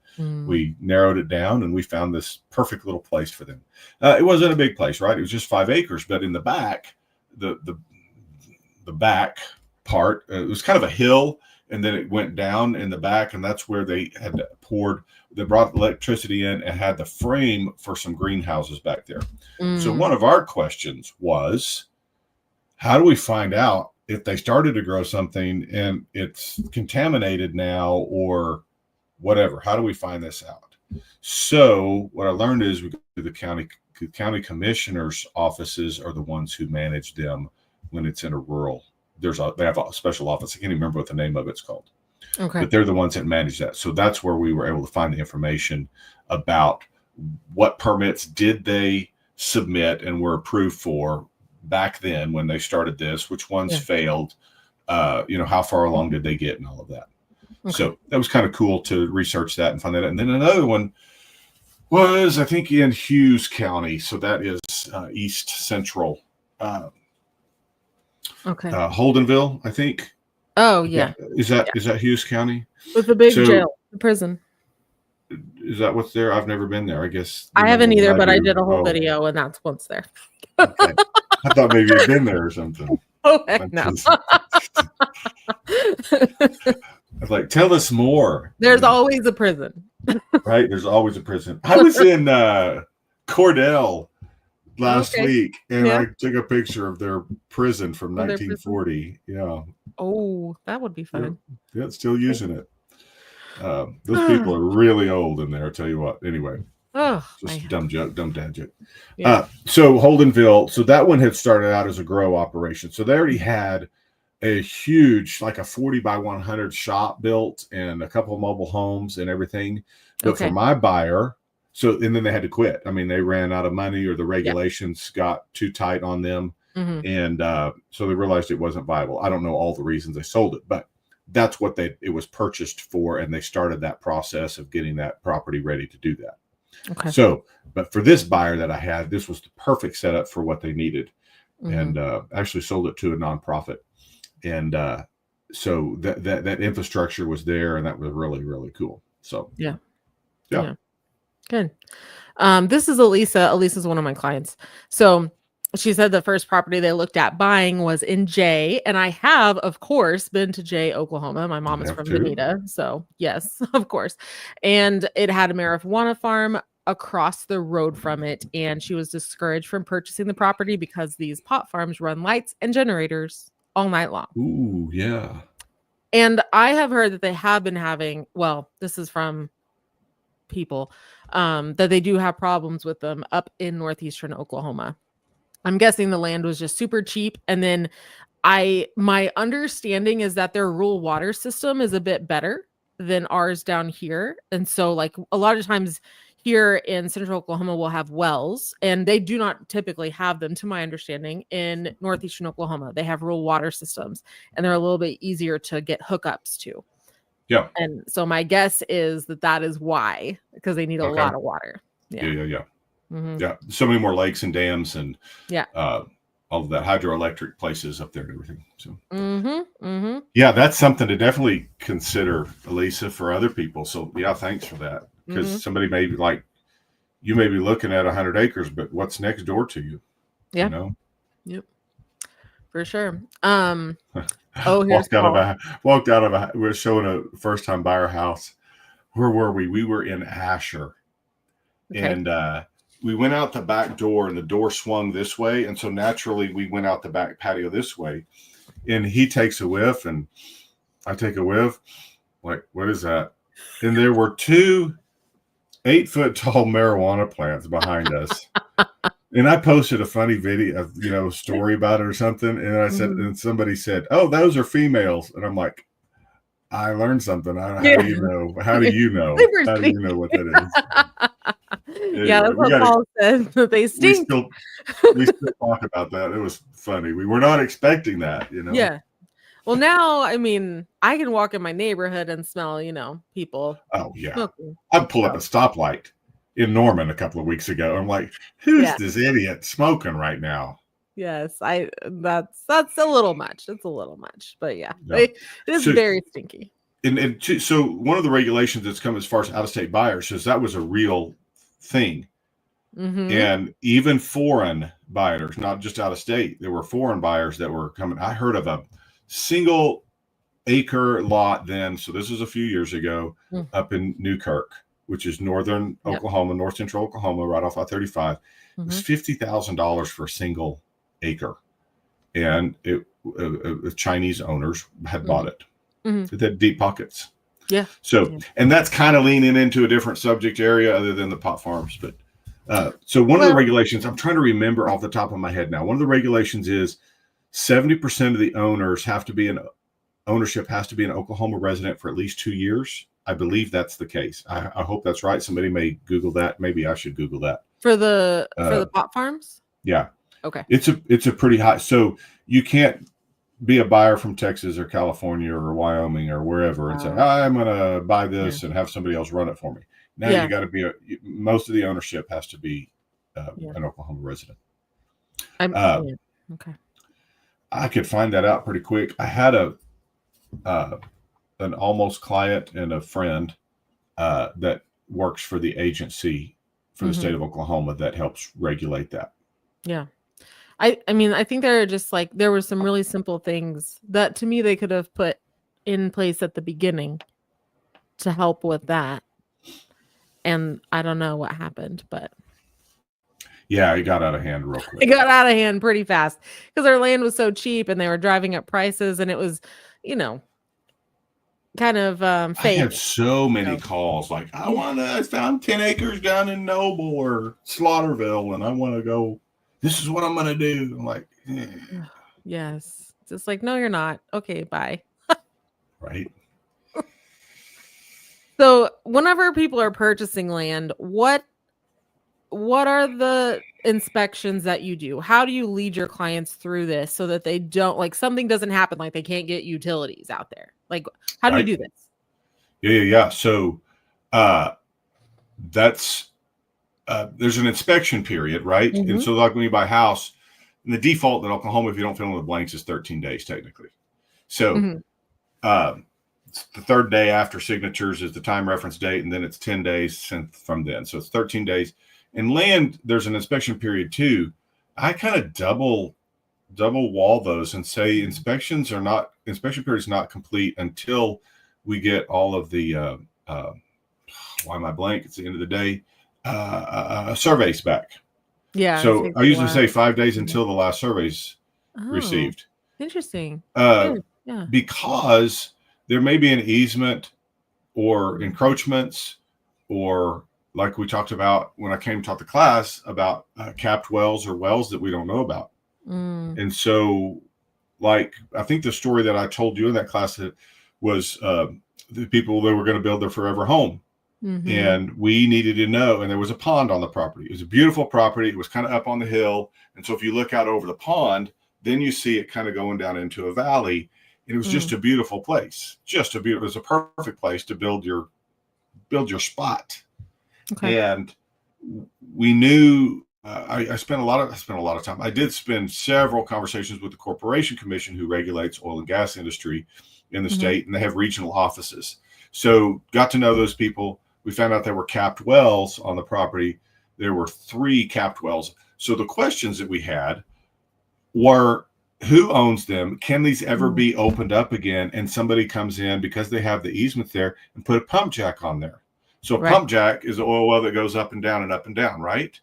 we narrowed it down, and we found this perfect little place for them. It wasn't a big place, right? It was just 5 acres, but in the back, the back part, it was kind of a hill, and then it went down in the back, and that's where they had poured. They brought electricity in and had the frame for some greenhouses back there. So one of our questions was, how do we find out if they started to grow something and it's contaminated now or whatever? How do we find this out? So what I learned is we go to the county commissioner's offices are the ones who manage them when it's in a rural. They have a special office. I can't even remember what the name of it's called. Okay. But they're the ones that manage that. So that's where we were able to find the information about what permits did they submit and were approved for back then when they started this, which ones failed, how far along did they get and all of that. Okay. So that was kind of cool to research that and find that out. And then another one was, I think, in Hughes County. So that is east central Holdenville, I think. Oh, yeah. Is that Hughes County? With the big jail, the prison. Is that what's there? I've never been there. I guess I haven't either, but I did a whole video, and that's what's there. Okay. I thought maybe you'd been there or something. Oh, heck no. I was like, tell us more. There's always a prison. Right? There's always a prison. I was in Cordell last week, and I took a picture of their prison from 1940. Yeah. Oh, that would be fun. Yeah, still using it. Those people are really old in there, I'll tell you what. Anyway. Just dumb dad joke. Yeah. So Holdenville, so that one had started out as a grow operation. So they already had a huge, like a 40 by 100 shop built and a couple of mobile homes and everything. But for my buyer, and then they had to quit. I mean, they ran out of money or the regulations got too tight on them. And so they realized it wasn't viable. I don't know all the reasons they sold it, but that's what it was purchased for. And they started that process of getting that property ready to do that. Okay. So, but for this buyer that I had, this was the perfect setup for what they needed, and actually sold it to a nonprofit, and so that infrastructure was there, and that was really, really cool. So yeah, good. This is Elisa. Elisa's one of my clients. So she said the first property they looked at buying was in Jay, and I have, of course, been to Jay, Oklahoma. My mom is from Bonita, so yes, of course. And it had a marijuana farm across the road from it, and she was discouraged from purchasing the property because these pot farms run lights and generators all night long. Ooh, yeah. And I have heard that they have been having, well, this is from people, that they do have problems with them up in northeastern Oklahoma. I'm guessing the land was just super cheap. And then my understanding is that their rural water system is a bit better than ours down here. And so like a lot of times here in central Oklahoma, we'll have wells, and they do not typically have them, to my understanding, in northeastern Oklahoma. They have rural water systems, and they're a little bit easier to get hookups to. Yeah. And so my guess is that is why, because they need a lot of water. Yeah. Yeah. So many more lakes and dams and all of that hydroelectric places up there and everything. So yeah, that's something to definitely consider, Elisa, for other people. So yeah, thanks for that. Because somebody may be like, you may be looking at 100 acres, but what's next door to you? Yeah. You know? Yep. For sure. Walked out of a, we're showing a first time buyer house. Where were we? We were in Asher. Okay. And we went out the back door, and the door swung this way. And so naturally we went out the back patio this way, and he takes a whiff and I take a whiff. Like, what is that? And there were 2 8-foot tall marijuana plants behind us. And I posted a funny video of, story about it or something. And I said, and somebody said, "Oh, those are females." And I'm like, I learned something. How do you know? How do you know? How do you know what that is? Anyway, yeah, that's what Paul said. They stink. We still talk about that. It was funny. We were not expecting that, Yeah. Well, now, I mean, I can walk in my neighborhood and smell, people. Oh, yeah. Smoking. I pulled up a stoplight in Norman a couple of weeks ago. I'm like, who's this idiot smoking right now? Yes, that's a little much. It's a little much, but yeah, Yeah. it is very stinky. So one of the regulations that's come as far as out-of-state buyers says that was a real thing. And even foreign buyers, not just out of state, there were foreign buyers that were coming. I heard of a single acre lot then. So this was a few years ago up in Newkirk, which is northern Oklahoma, north central Oklahoma, right off I-35. It was $50,000 for a single acre. And Chinese owners had bought it. It had deep pockets. Yeah. So, and that's kind of leaning into a different subject area other than the pot farms. But so one of the regulations, I'm trying to remember off the top of my head now. One of the regulations is 70% of the owners ownership has to be an Oklahoma resident for at least 2 years. I believe that's the case. I hope that's right. Somebody may Google that. Maybe I should Google that. For the pot farms? Yeah. Okay. It's a pretty high. So you can't be a buyer from Texas or California or Wyoming or wherever and say, I'm going to buy this and have somebody else run it for me. Now you got to be most of the ownership has to be an Oklahoma resident. Okay. I could find that out pretty quick. I had an almost client and a friend that works for the agency for the state of Oklahoma that helps regulate that. Yeah. I mean, I think there were some really simple things that to me they could have put in place at the beginning to help with that. And I don't know what happened, but yeah, it got out of hand real quick. It got out of hand pretty fast because our land was so cheap and they were driving up prices and it was, kind of fake. I had so many calls like, I found 10 acres down in Noble or Slaughterville and I want to go, this is what I'm going to do. I'm like, yes. Just like, no, you're not. Okay, bye. Right. So whenever people are purchasing land, what are the inspections that you do? How do you lead your clients through this so that they don't, like, something doesn't happen, like they can't get utilities out there? Like, how do you do this? Yeah. So that's there's an inspection period, right? And so like when you buy a house, and the default in Oklahoma, if you don't fill in the blanks, is 13 days technically. So the third day after signatures is the time reference date, and then it's 10 days from then. So it's 13 days. In land, there's an inspection period too. I kind of double wall those and say inspection period is not complete until we get all of the why am I blank? It's the end of the day. Surveys back. Yeah. So I usually say 5 days until the last survey's received. Interesting. Because there may be an easement or encroachments, or like we talked about when I came to talk to class about capped wells or wells that we don't know about. And so, like, I think the story that I told you in that class was the people that were going to build their forever home. And we needed to know, and there was a pond on the property. It was a beautiful property. It was kind of up on the hill. And so if you look out over the pond, then you see it kind of going down into a valley. And it was just a beautiful place. It was a perfect place to build your spot. Okay. And we knew I spent a lot of time. I did spend several conversations with the Corporation Commission, who regulates oil and gas industry in the state, and they have regional offices. So got to know those people. We found out there were capped wells on the property. There were 3 capped wells. So the questions that we had were, who owns them? Can these ever be opened up again? And somebody comes in because they have the easement there and put a pump jack on there. So a pump jack is an oil well that goes up and down, right?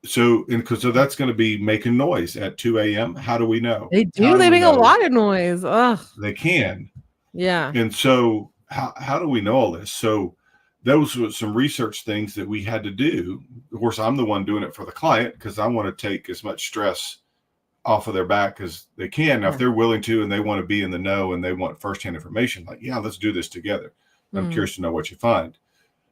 So that's going to be making noise at 2 a.m. How do we know? They do. They make a lot of noise. Ugh. They can. Yeah. And so how do we know all this? So those were some research things that we had to do. Of course, I'm the one doing it for the client because I want to take as much stress off of their back as they can. Now, if they're willing to and they want to be in the know and they want firsthand information, like, yeah, let's do this together. I'm curious to know what you find.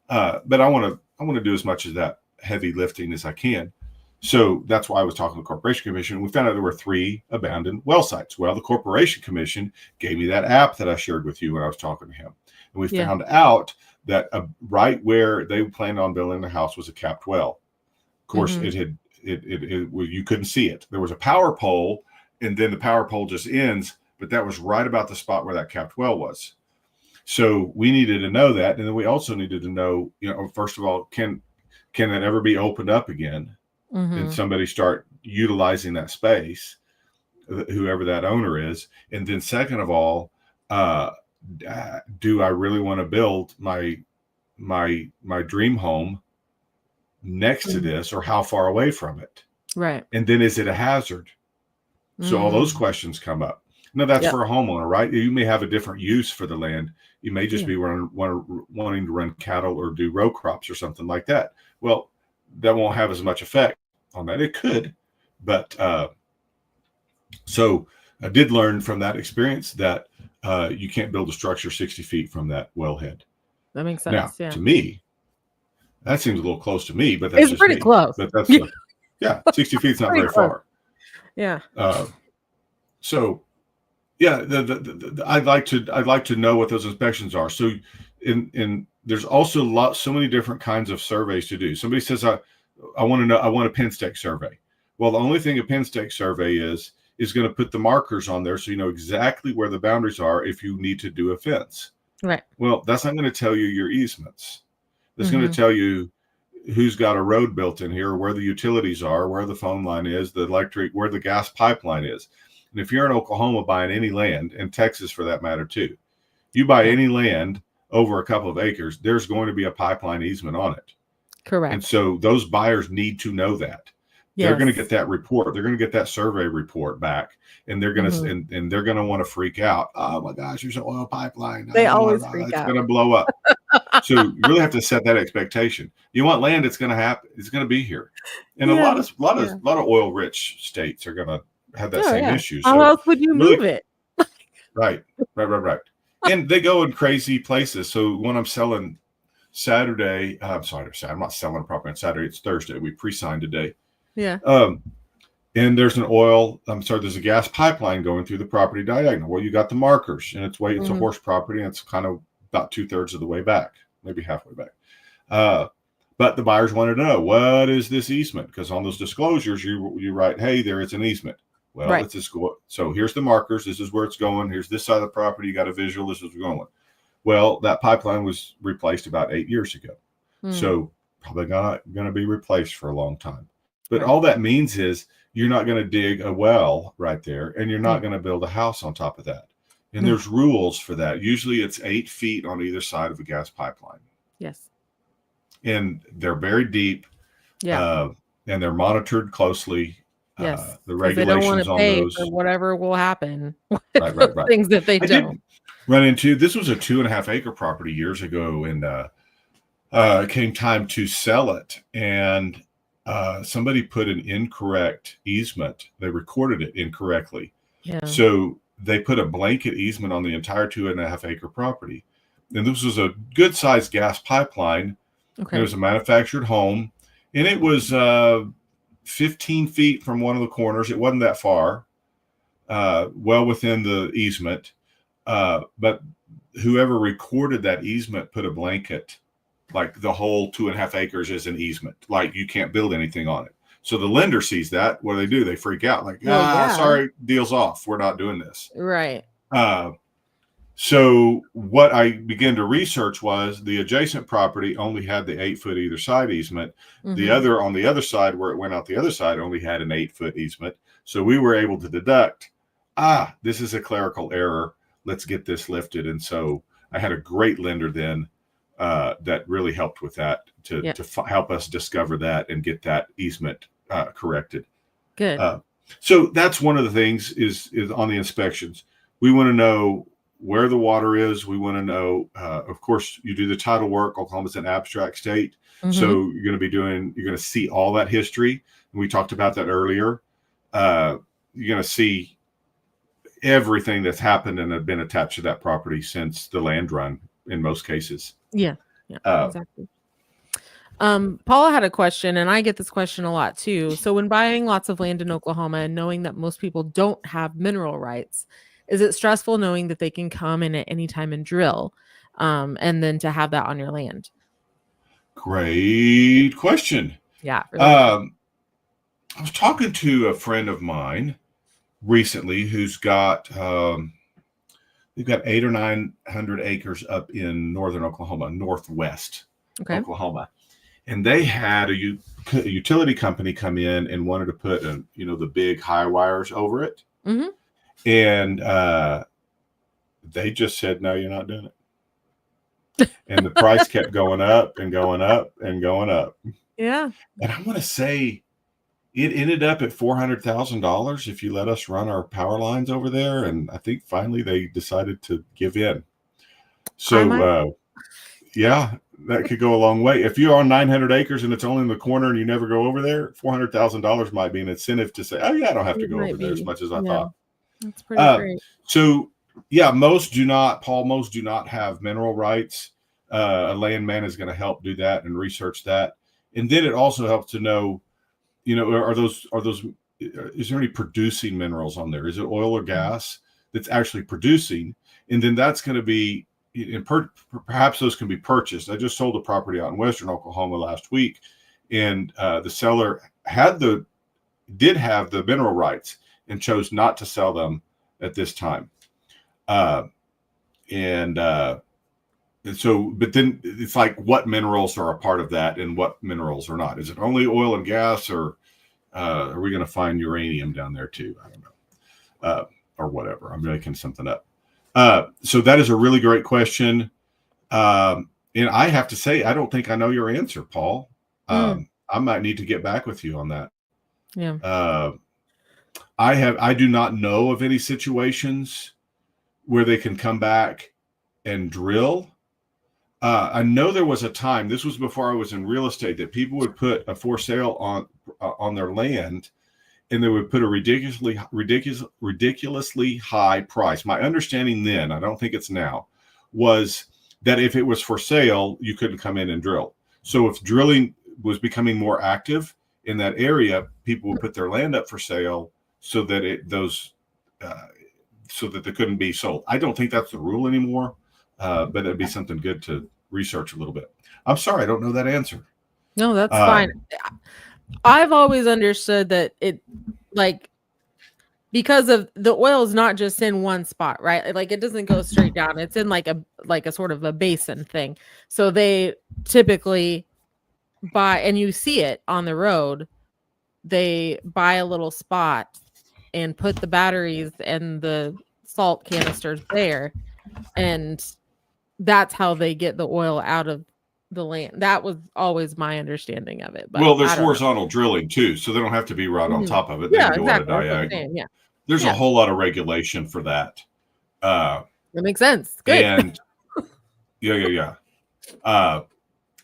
But I want to do as much of that heavy lifting as I can. So that's why I was talking to the Corporation Commission. We found out there were 3 abandoned well sites. Well, the Corporation Commission gave me that app that I shared with you when I was talking to him. And we found out that right where they planned on building the house was a capped well. Of course, you couldn't see it. There was a power pole, and then the power pole just ends, but that was right about the spot where that capped well was. So we needed to know that, and then we also needed to know, first of all, can that ever be opened up again? And somebody start utilizing that space, whoever that owner is. And then second of all, do I really want to build my dream home next to this, or how far away from it? Right. And then is it a hazard? So all those questions come up. Now that's for a homeowner, right? You may have a different use for the land. You may just be wanting to run cattle or do row crops or something like that. Well, that won't have as much effect on that. It could, but so I did learn from that experience that you can't build a structure 60 feet from that wellhead. That makes sense. Now, to me, that seems a little close to me, but that's it's pretty close. But that's 60 feet is not very far. Yeah. So yeah, I'd like to know what those inspections are. So in there's also so many different kinds of surveys to do. Somebody says, I want to know, I want a pin stake survey. Well, the only thing a pin stake survey is going to put the markers on there so you know exactly where the boundaries are if you need to do a fence. Right. Well, that's not going to tell you your easements. It's going to tell you who's got a road built in here, where the utilities are, where the phone line is, the electric, where the gas pipeline is. And if you're in Oklahoma buying any land, and Texas for that matter too, you buy any land over a couple of acres, there's going to be a pipeline easement on it. Correct. And so those buyers need to know that. They're going to get that report. They're going to get that survey report back, and they're going to and they're going to want to freak out. Oh my gosh, there's an oil pipeline. They always freak out. It's going to blow up. So you really have to set that expectation. You want land, it's going to happen. It's going to be here. And a lot of oil rich states are going to have that same issue. How else would you move it? Right. And they go in crazy places. So when I'm selling Saturday, I'm not selling property on Saturday. It's Thursday. We pre-signed today. Yeah. And there's there's a gas pipeline going through the property diagonal. Well, you got the markers, and it's a horse property, and it's kind of about 2/3 of the way back, maybe halfway back. But the buyers wanted to know, what is this easement? Because on those disclosures, you write, hey, there is an easement. Well, let's just go. So here's the markers. This is where it's going. Here's this side of the property. You got a visual. This is what's going. Well, that pipeline was replaced about 8 years ago. So probably not going to be replaced for a long time. But all that means is you're not going to dig a well right there, and you're not going to build a house on top of that. And there's rules for that. Usually it's 8 feet on either side of a gas pipeline. Yes. And they're very deep. Yeah. And they're monitored closely. Yes. The regulations on those. For whatever will happen. Right. Things that they don't. Did run into, this was a 2.5 acre property years ago, and it came time to sell it. And somebody put an incorrect easement. They recorded it incorrectly. Yeah. So they put a blanket easement on the entire 2.5 acre property. And this was a good sized gas pipeline. Okay. It was a manufactured home, and it was 15 feet from one of the corners. It wasn't that far, well within the easement. But whoever recorded that easement put a blanket, like the whole 2.5 acres is an easement, like you can't build anything on it. So the lender sees that. What do? They freak out, like, sorry, deal's off. We're not doing this. Right. So what I began to research was the adjacent property only had the 8-foot either side easement. The other, on the other side, where it went out the other side, only had an 8-foot easement. So we were able to deduct, this is a clerical error. Let's get this lifted. And so I had a great lender then that really helped with that to help us discover that and get that easement corrected. Good. So that's one of the things is on the inspections. We want to know where the water is. We want to know, of course, you do the title work. Oklahoma's an abstract state. So you're going to see all that history. And we talked about that earlier. You're going to see everything that's happened and have been attached to that property since the land run in most cases. Yeah, exactly. Paula had a question, and I get this question a lot too. So when buying lots of land in Oklahoma and knowing that most people don't have mineral rights, is it stressful knowing that they can come in at any time and drill, and then to have that on your land? Great question. Yeah. Really I was talking to a friend of mine recently who's got they've got 800 or 900 acres up in northern Oklahoma, northwest Oklahoma, and they had a utility company come in and wanted to put the big high wires over it, and they just said, no, you're not doing it. And the price kept going up and going up and going up. Yeah. And I want to say it ended up at $400,000 if you let us run our power lines over there. And I think finally they decided to give in. So, yeah, that could go a long way. If you're on 900 acres and it's only in the corner and you never go over there, $400,000 might be an incentive to say, oh, yeah, I don't have to go over there as much as I thought. That's pretty great. So, yeah, most do not have mineral rights. A landman is going to help do that and research that. And then it also helps to know, is there any producing minerals on there? Is it oil or gas that's actually producing? And then that's going to be, perhaps those can be purchased. I just sold a property out in western Oklahoma last week, and the seller did have the mineral rights and chose not to sell them at this time. So, but then it's like, what minerals are a part of that and what minerals are not? Is it only oil and gas, or are we going to find uranium down there too? I don't know, or whatever. I'm making something up. So that is a really great question. And I have to say, I don't think I know your answer, Paul. I might need to get back with you on that. Yeah. I do not know of any situations where they can come back and drill. I know there was a time, this was before I was in real estate, that people would put a for sale on their land, and they would put a ridiculously high price. My understanding then, I don't think it's now, was that if it was for sale, you couldn't come in and drill. So if drilling was becoming more active in that area, people would put their land up for sale so that so that they couldn't be sold. I don't think that's the rule anymore, but it'd be something good to research a little bit. I'm sorry, I don't know that answer. No, that's fine. I've always understood that because of the oil is not just in one spot, right? Like it doesn't go straight down. It's in like a sort of a basin thing. So they typically buy, and you see it on the road, they buy a little spot and put the batteries and the salt canisters there. And that's how they get the oil out of the land. That was always my understanding of it. But well, there's horizontal drilling too, so they don't have to be right on top of it. They can go on a diagonal. Yeah. There's a whole lot of regulation for that. That makes sense. Good. And yeah.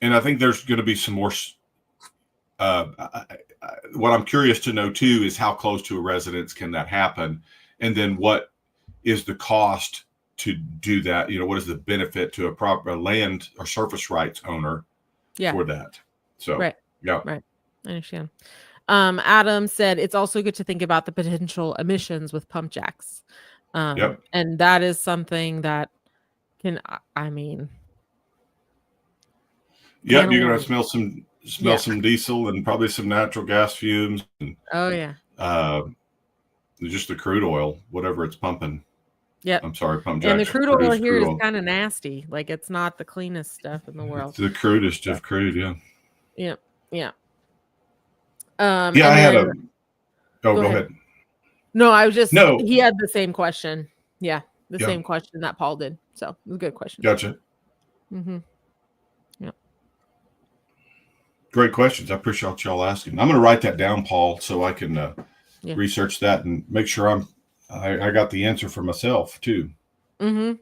And I think there's going to be some more. What I'm curious to know too is how close to a residence can that happen, and then what is the cost to do that? What is the benefit to a proper land or surface rights owner for that? So right. I understand. Adam said it's also good to think about the potential emissions with pump jacks. And that is something that can, you're going to smell some diesel and probably some natural gas fumes. And, just the crude oil, whatever it's pumping. Yeah. I'm sorry, pump jacks. And the crude oil here is kind of nasty. Like it's not the cleanest stuff in the world. It's the crudest of crude, Yeah. I had go ahead. No, I was just he had the same question. Yeah, same question that Paul did. So it was a good question. Gotcha. Mm-hmm. Yeah. Great questions. I appreciate y'all asking. I'm going to write that down, Paul, so I can research that and make sure I got the answer for myself too. Mm-hmm.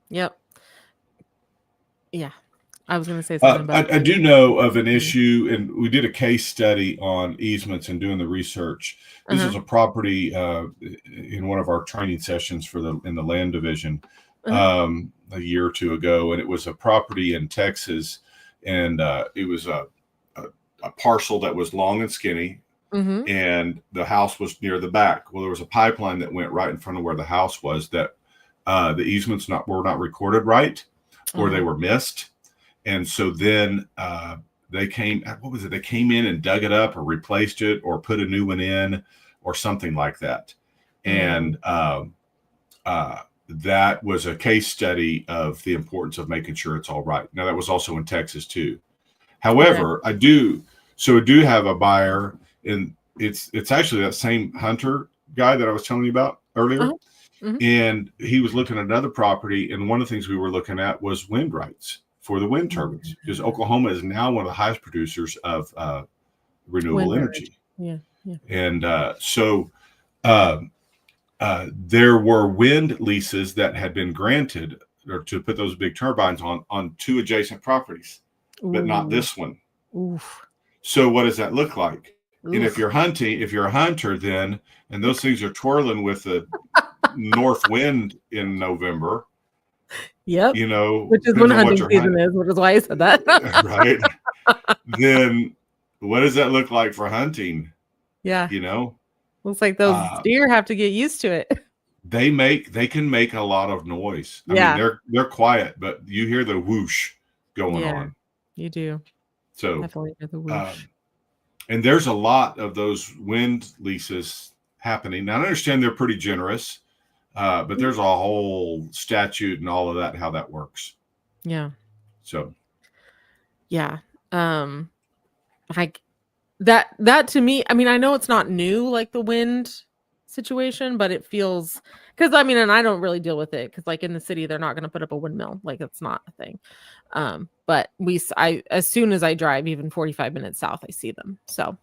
Yep. Yeah. I was going to say something about I do know of an issue, and we did a case study on easements and doing the research. This is a property in one of our training sessions in the land division a year or two ago, and it was a property in Texas, and it was a parcel that was long and skinny, and the house was near the back. Well, there was a pipeline that went right in front of where the house was that the easements were not recorded right, or they were missed. And so then they came, what was it? They came in and dug it up or replaced it or put a new one in or something like that. And that was a case study of the importance of making sure it's all right. Now, that was also in Texas too. However, I do have a buyer, and it's actually that same Hunter guy that I was telling you about earlier. And he was looking at another property, and one of the things we were looking at was wind rights for the wind turbines, because Oklahoma is now one of the highest producers of renewable energy. And so there were wind leases that had been granted or to put those big turbines on two adjacent properties, but not this one. So what does that look like? And if you're a hunter then, and those things are twirling with the north wind in November, you know, which is when hunting season is, which is why I said that. Right. Then what does that look like for hunting? You know, looks like those deer have to get used to it. They can make a lot of noise. I mean, they're quiet, but you hear the whoosh going on. You do. So definitely hear the whoosh. And there's a lot of those wind leases happening. Now, I understand they're pretty generous, but there's a whole statute and all of that, how that works. So. Like that to me, I mean, I know it's not new, like the wind situation, but it feels, because I mean, and I don't really deal with it because like in the city, they're not going to put up a windmill. Like it's not a thing. But as soon as I drive, even 45 minutes south, I see them. So.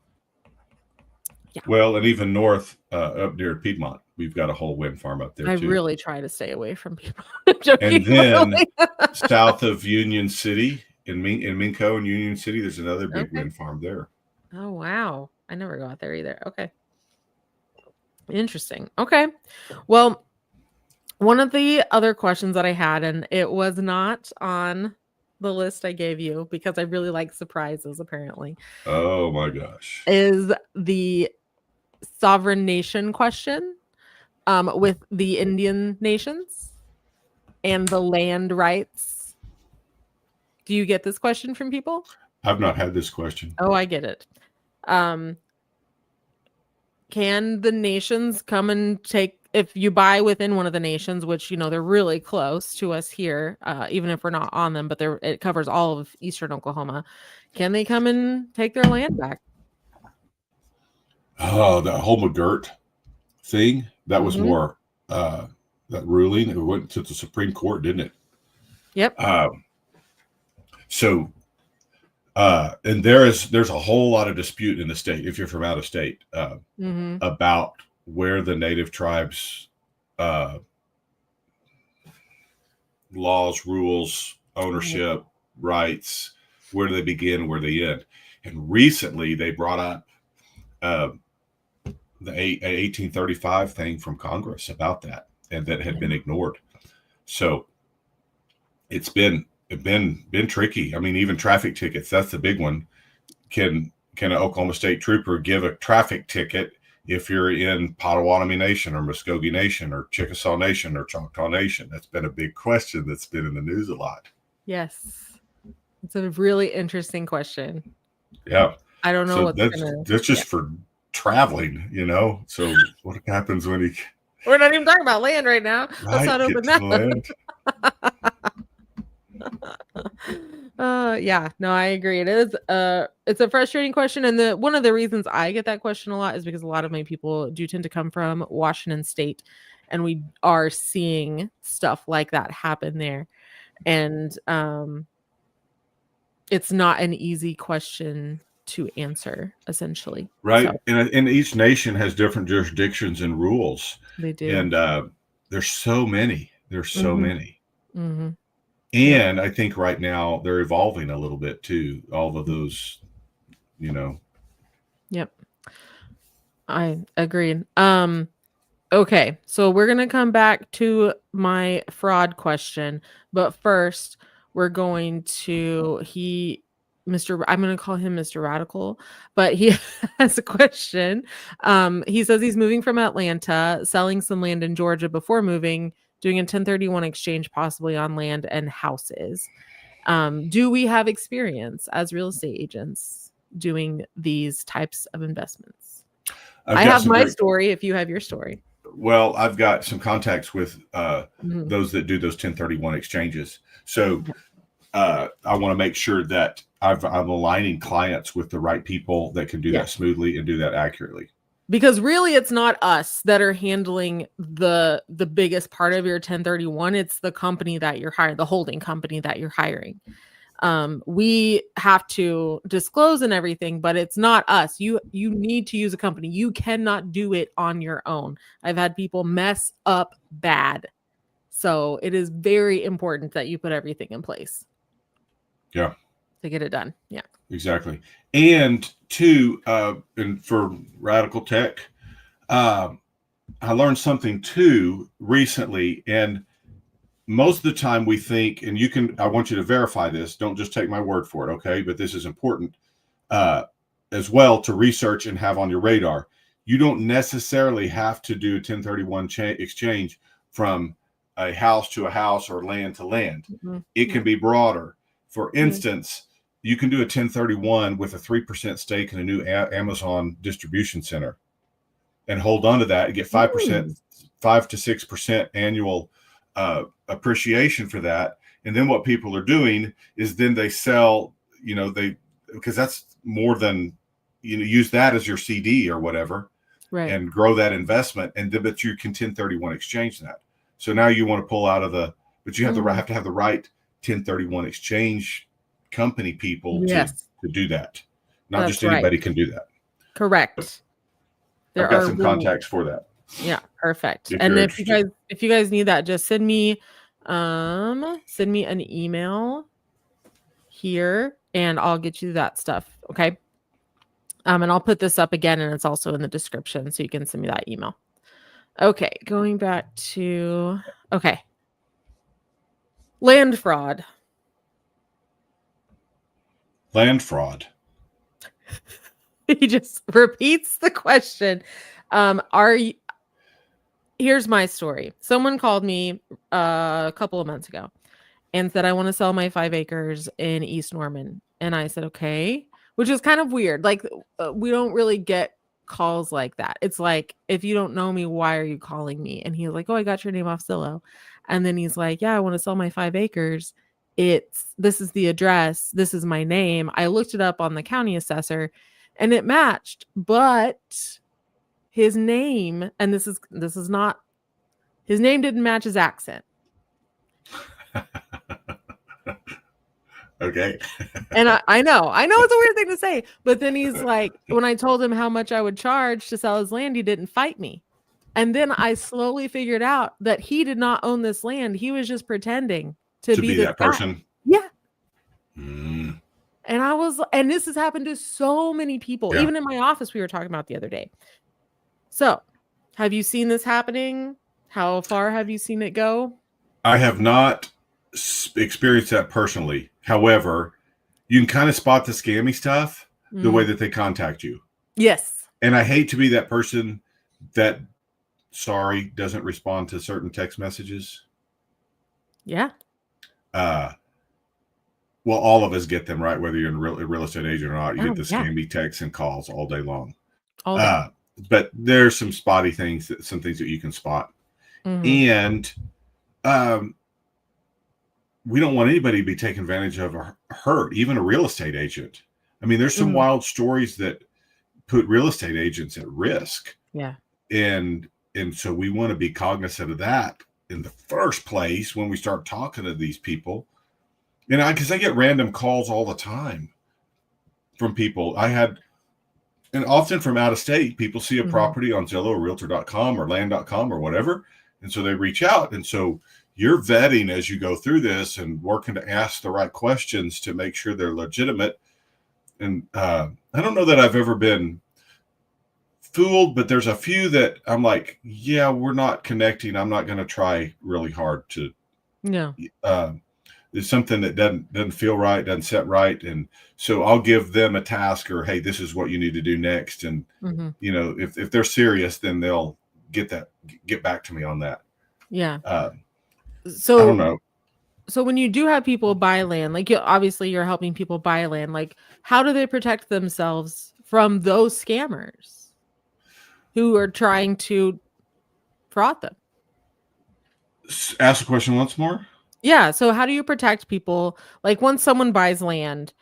Well, and even north up near Piedmont, we've got a whole wind farm up there too. I really try to stay away from people. And then south of Union City in Minco and Union City, there's another big wind farm there. Oh, wow. I never go out there either. Okay. Interesting. Okay. Well, one of the other questions that I had, and it was not on the list I gave you because I really like surprises, apparently. Oh my gosh. Is the sovereign nation question with the Indian nations and the land rights. Do you get this question from people? I've not had this question. Oh, I get it. Can the nations come and take, if you buy within one of the nations, which, you know, they're really close to us here, even if we're not on them, but it covers all of eastern Oklahoma. Can they come and take their land back? Oh, that whole McGirt thing, that was more that ruling. It went to the Supreme Court, didn't it? Yep. And there's a whole lot of dispute in the state, if you're from out of state, about where the native tribes laws, rules, ownership, rights, where do they begin, where they end. And recently they brought up the 1835 thing from Congress about that, and that had been ignored. So it's been tricky. I mean, even traffic tickets, that's the big one. Can an Oklahoma State trooper give a traffic ticket if you're in Potawatomi Nation or Muskogee Nation or Chickasaw Nation or Choctaw Nation? That's been a big question that's been in the news a lot. Yes. It's a really interesting question. Yeah. I don't know that's just for traveling, you know. So what happens when we're not even talking about land right now. Let's not open that land. No, I agree. It is it's a frustrating question, and one of the reasons I get that question a lot is because a lot of my people do tend to come from Washington State, and we are seeing stuff like that happen there, and it's not an easy question to answer, essentially. Right. So. And each nation has different jurisdictions and rules. They do. And there's so many. There's so many. Mm-hmm. And I think right now they're evolving a little bit too. All of those, you know. Yep. I agreed. Okay. So we're going to come back to my fraud question. But first, we're going to, I'm going to call him Mr. Radical, but he has a question. He says he's moving from Atlanta, selling some land in Georgia before moving, doing a 1031 exchange possibly on land and houses. Do we have experience as real estate agents doing these types of investments? I have my story if you have your story. Well, I've got some contacts with those that do those 1031 exchanges. So I want to make sure that I'm aligning clients with the right people that can do that smoothly and do that accurately. Because really, it's not us that are handling the biggest part of your 1031. It's the company that you're hiring, the holding company that you're hiring. We have to disclose and everything, but it's not us. You need to use a company. You cannot do it on your own. I've had people mess up bad. So it is very important that you put everything in place. Yeah. To get it done. Yeah. Exactly. And two, and for Radical Tech, I learned something too recently, and most of the time we think, and I want you to verify this, don't just take my word for it, okay? But this is important as well to research and have on your radar. You don't necessarily have to do a 1031 exchange from a house to a house or land to land. It can be broader. For instance, you can do a 1031 with a 3% stake in a new Amazon distribution center and hold on to that and get 5%, 5 to 6% annual appreciation for that. And then what people are doing is then they sell, because that's more than, use that as your CD or whatever, and grow that investment. And then, but you can 1031 exchange that. So now you want to pull out of but you have have to have the right 1031 exchange company people to do that. Not just anybody can do that. Correct. I've got some contacts for that. Yeah, perfect. And if you guys need that, just send me an email here and I'll get you that stuff. Okay. And I'll put this up again and it's also in the description so you can send me that email. Okay, going back to land fraud. Land fraud. He just repeats the question. Here's my story. Someone called me a couple of months ago and said, I want to sell my 5 acres in East Norman. And I said, okay, which is kind of weird. Like we don't really get calls like that. It's like, if you don't know me, why are you calling me? And he was like, oh, I got your name off Zillow. And then he's like, yeah, I want to sell my 5 acres. This is the address. This is my name. I looked it up on the county assessor and it matched, but his name, and this is not, his name didn't match his accent. Okay. And I know it's a weird thing to say, but then he's like, when I told him how much I would charge to sell his land, he didn't fight me. And then I slowly figured out that he did not own this land. He was just pretending to be that person. Yeah. And and this has happened to so many people, even in my office, we were talking about the other day. So have you seen this happening? How far have you seen it go? I have not experienced that personally. However, you can kind of spot the scammy stuff the way that they contact you. Yes. And I hate to be that person that, doesn't respond to certain text messages. Yeah. Well, all of us get them, right? Whether you're a real estate agent or not, you get the scammy texts and calls all day long. All day. But there's some spotty things, some things that you can spot. And we don't want anybody to be taken advantage of or hurt, even a real estate agent. I mean, there's some wild stories that put real estate agents at risk. Yeah. And so we want to be cognizant of that in the first place when we start talking to these people. Because I get random calls all the time from people. And often from out of state, people see a property on Zillow or Realtor.com or Land.com or whatever. And so they reach out. And so you're vetting as you go through this and working to ask the right questions to make sure they're legitimate. And I don't know that I've ever been fooled, but there's a few that I'm like, yeah, we're not connecting. I'm not going to try really hard to. No. It's something that doesn't feel right, doesn't set right. And so I'll give them a task or, hey, this is what you need to do next. And, if they're serious, then they'll get back to me on that. Yeah. So I don't know. So when you do have people buy land, like obviously you're helping people buy land, like how do they protect themselves from those scammers who are trying to fraud them? Ask the question once more. Yeah. So how do you protect people? Like once someone buys land,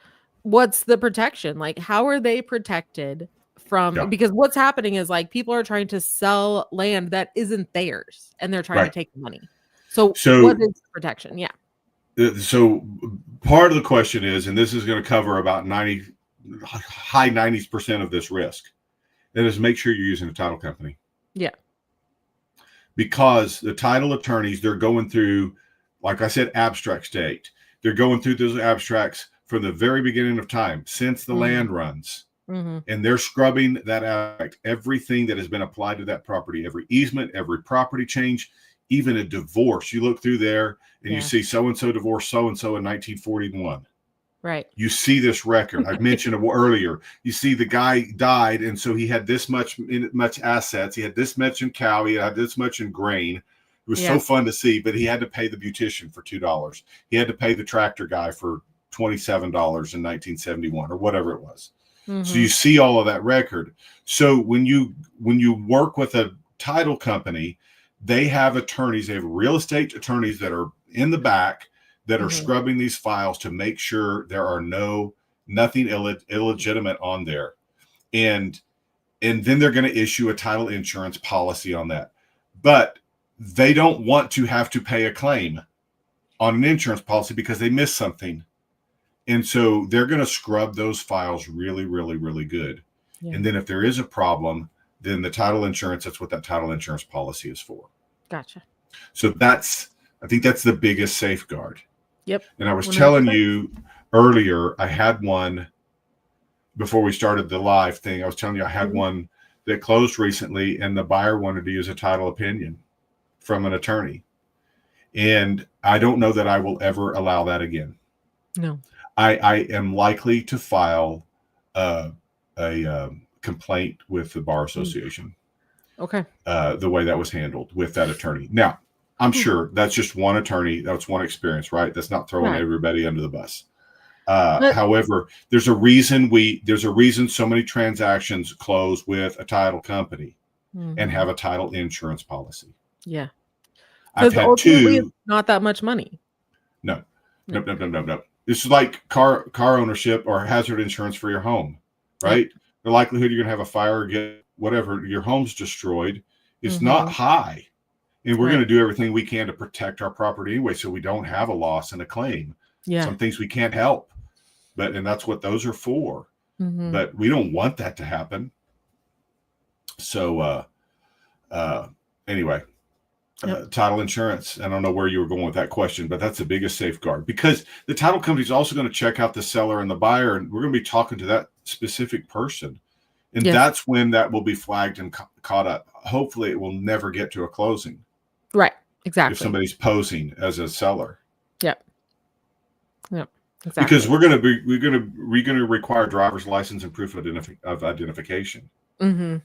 what's the protection? Like how are they protected from, Yeah. because what's happening is like people are trying to sell land that isn't theirs and they're trying to Right. take the money. So what So is protection? Yeah. so part of the question is, and this is going to cover about high 90% of this risk, that is make sure you're using a title company. Yeah. Because the title attorneys, they're going through, like I said, abstract state. They're going through those abstracts from the very beginning of time, since the land runs. And they're scrubbing that out, everything that has been applied to that property, every easement, every property change, even a divorce. You look through there and you see so-and-so divorced so-and-so in 1941. Right. You see this record. I mentioned earlier. You see the guy died, and so he had this much assets. He had this much in cow. He had this much in grain. It was so fun to see, but he had to pay the beautician for $2. He had to pay the tractor guy for $27 in 1971 or whatever it was. So you see all of that record. So when you work with a title company, they have attorneys. They have real estate attorneys that are in the back that are scrubbing these files to make sure there are nothing illegitimate on there. And then they're going to issue a title insurance policy on that. But they don't want to have to pay a claim on an insurance policy because they missed something. And so they're going to scrub those files really, really, really good. Yeah. And then if there is a problem, then the title insurance, that's what that title insurance policy is for. Gotcha. So I think that's the biggest safeguard. Yep. And I was 100%. Telling you earlier, I had one before we started the live thing. I was telling you I had one that closed recently, and the buyer wanted to use a title opinion from an attorney. And I don't know that I will ever allow that again. No. I am likely to file a complaint with the Bar Association. Okay. The way that was handled with that attorney. Now, I'm sure that's just one attorney. That's one experience, right? That's not throwing everybody under the bus. However, there's a reason so many transactions close with a title company and have a title insurance policy. Yeah. I've had two. It's not that much money. No. It's like car ownership or hazard insurance for your home, right? Yep. The likelihood you're going to have a fire or get whatever, your home's destroyed, is not high. And we're going to do everything we can to protect our property anyway, so we don't have a loss and a claim. Yeah. Some things we can't help, and that's what those are for. But we don't want that to happen. So, anyway, title insurance. I don't know where you were going with that question, but that's the biggest safeguard, because the title company is also going to check out the seller and the buyer, and we're going to be talking to that specific person. And that's when that will be flagged and caught up. Hopefully it will never get to a closing. Right. Exactly. If somebody's posing as a seller. Yep. Exactly. Because we're going to require driver's license and proof of identification. And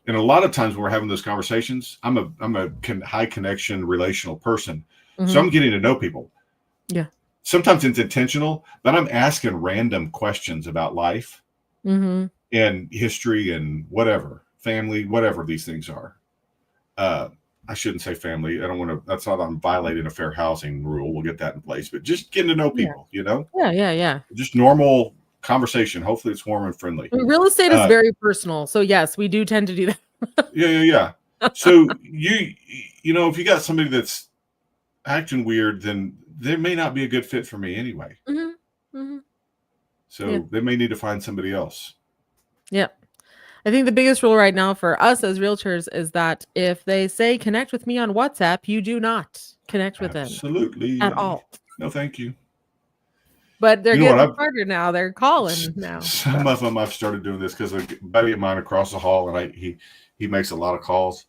a lot of times when we're having those conversations, I'm a high connection relational person. So I'm getting to know people. Yeah. Sometimes it's intentional, but I'm asking random questions about life. And history and whatever, family, whatever these things are. I shouldn't say family. I don't want to, that's not, I'm violating a fair housing rule. We'll get that in place, but just getting to know people, you know? Yeah. Just normal conversation. Hopefully it's warm and friendly. Real estate is very personal. So yes, we do tend to do that. Yeah. So you know, if you got somebody that's acting weird, then they may not be a good fit for me anyway. So they may need to find somebody else. Yep. I think the biggest rule right now for us as realtors is that if they say connect with me on WhatsApp, you do not connect with them. Absolutely. At all. No, thank you. But they're getting harder now. They're calling now. Some of them I've started doing this because a buddy of mine across the hall, and he makes a lot of calls,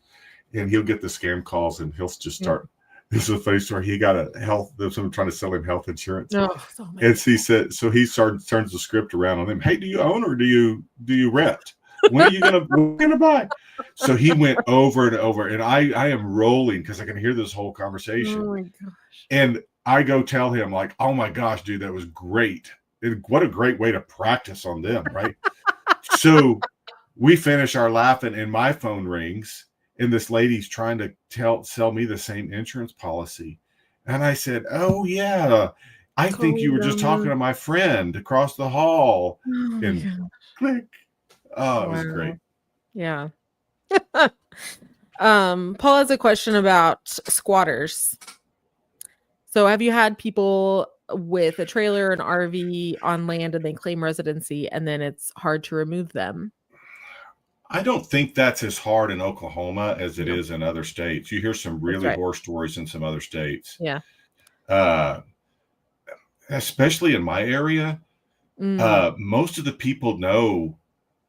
and he'll get the scam calls, and he'll just start. This is a funny story. He got there's someone trying to sell him health insurance. And he said, so he turns the script around on him. Hey, do you own or do you rent? When are you gonna buy? So he went over and over, and I am rolling because I can hear this whole conversation. Oh my gosh. And I go tell him like, oh my gosh, dude, that was great. What a great way to practice on them, right? So we finish our laughing and my phone rings and this lady's trying to sell me the same insurance policy. And I said, oh yeah, I think you were just talking to my friend across the hall. Oh my And God. click. Oh, it was great. Wow. Yeah. Paul has a question about squatters. So have you had people with a trailer, an RV on land and they claim residency and then it's hard to remove them? I don't think that's as hard in Oklahoma as it No, is in other states. You hear some that's really right. horror stories in some other states. Yeah. Uh, especially in my area, Mm, most of the people know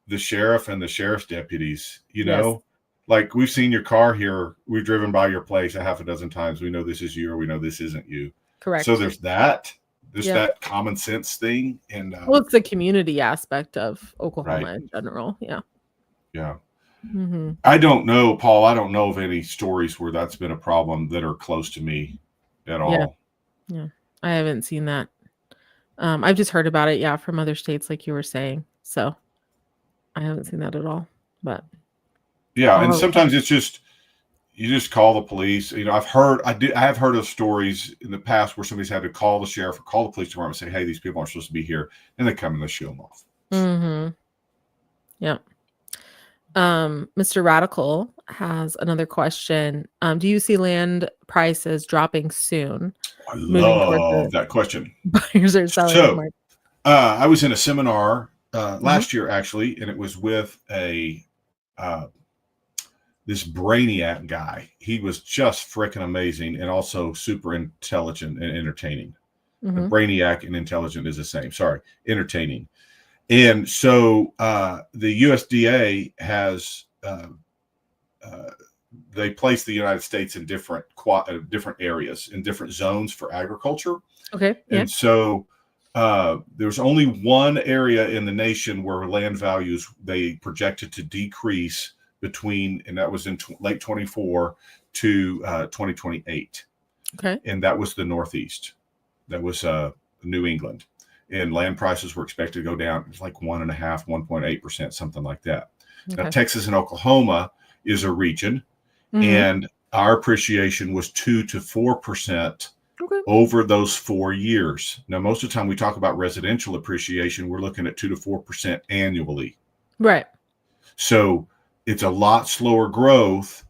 the sheriff and the sheriff's deputies, you yes, know, like we've seen your car here. We've driven by your place a half a dozen times. We know this is you or we know this isn't you. So correct. there's that. There's Yep. that common sense thing. And Well, it's the community aspect of right. Oklahoma in general. Yeah. Yeah. Mm-hmm. I don't know, Paul. I don't know of any stories where that's been a problem that are close to me at Yeah. all. Yeah. I haven't seen that. I've just heard about it, yeah, from other states, like you were saying. So I haven't seen that at all. But Yeah. And oh, sometimes it's just, you just call the police. You know, I have heard of stories in the past where somebody's had to call the sheriff or call the police department and say, hey, these people aren't supposed to be here. And they come and they shoo them off. mm-hmm. Yeah. Mr. Radical has another question. Do you see land prices dropping soon? I Moving towards the love that question. buyers or sellers So market? I was in a seminar Mhm. last year, actually, and it was with this brainiac guy. He was just freaking amazing and also super intelligent and entertaining. Mhm. Brainiac and intelligent is the same. Sorry, entertaining. And so the USDA has they place the United States in different areas, in different zones for agriculture. Okay. Yeah. And so there's only one area in the nation where land values they projected to decrease between, and that was in late 24 to 2028. Okay. And that was the Northeast. That was New England. And land prices were expected to go down. It's like 1.5%, 1.8%, something like that. Okay. Now, Texas and Oklahoma is a region, and our appreciation was 2 to 4% over those 4 years. Now, most of the time we talk about residential appreciation, we're looking at 2 to 4% annually. Right. So it's a lot slower growth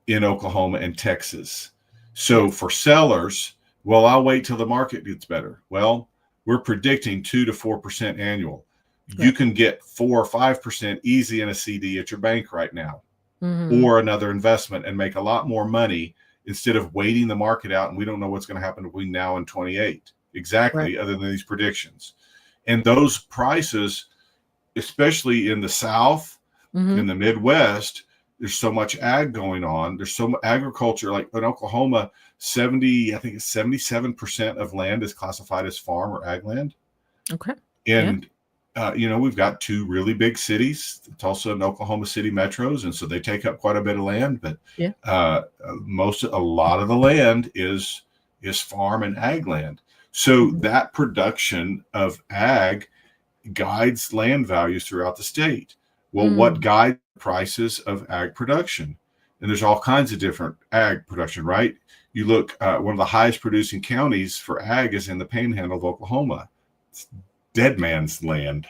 in Oklahoma and Texas. So for sellers, well, I'll wait till the market gets better. Well, we're predicting 2 to 4% annual. Right. You can get 4 or 5% easy in a CD at your bank right now, or another investment, and make a lot more money instead of waiting the market out. And we don't know what's going to happen between now and 28 exactly, other than these predictions. And those prices, especially in the South, in the Midwest, there's so much ag going on. There's so much agriculture. Like in Oklahoma, I think it's 77% of land is classified as farm or ag land. Okay. And, we've got 2 really big cities, Tulsa and Oklahoma City metros. And so they take up quite a bit of land, but a lot of the land is farm and ag land. So that production of ag guides land values throughout the state. Well, what guides prices of ag production? And there's all kinds of different ag production, right? You look, one of the highest producing counties for ag is in the panhandle of Oklahoma. It's dead man's land.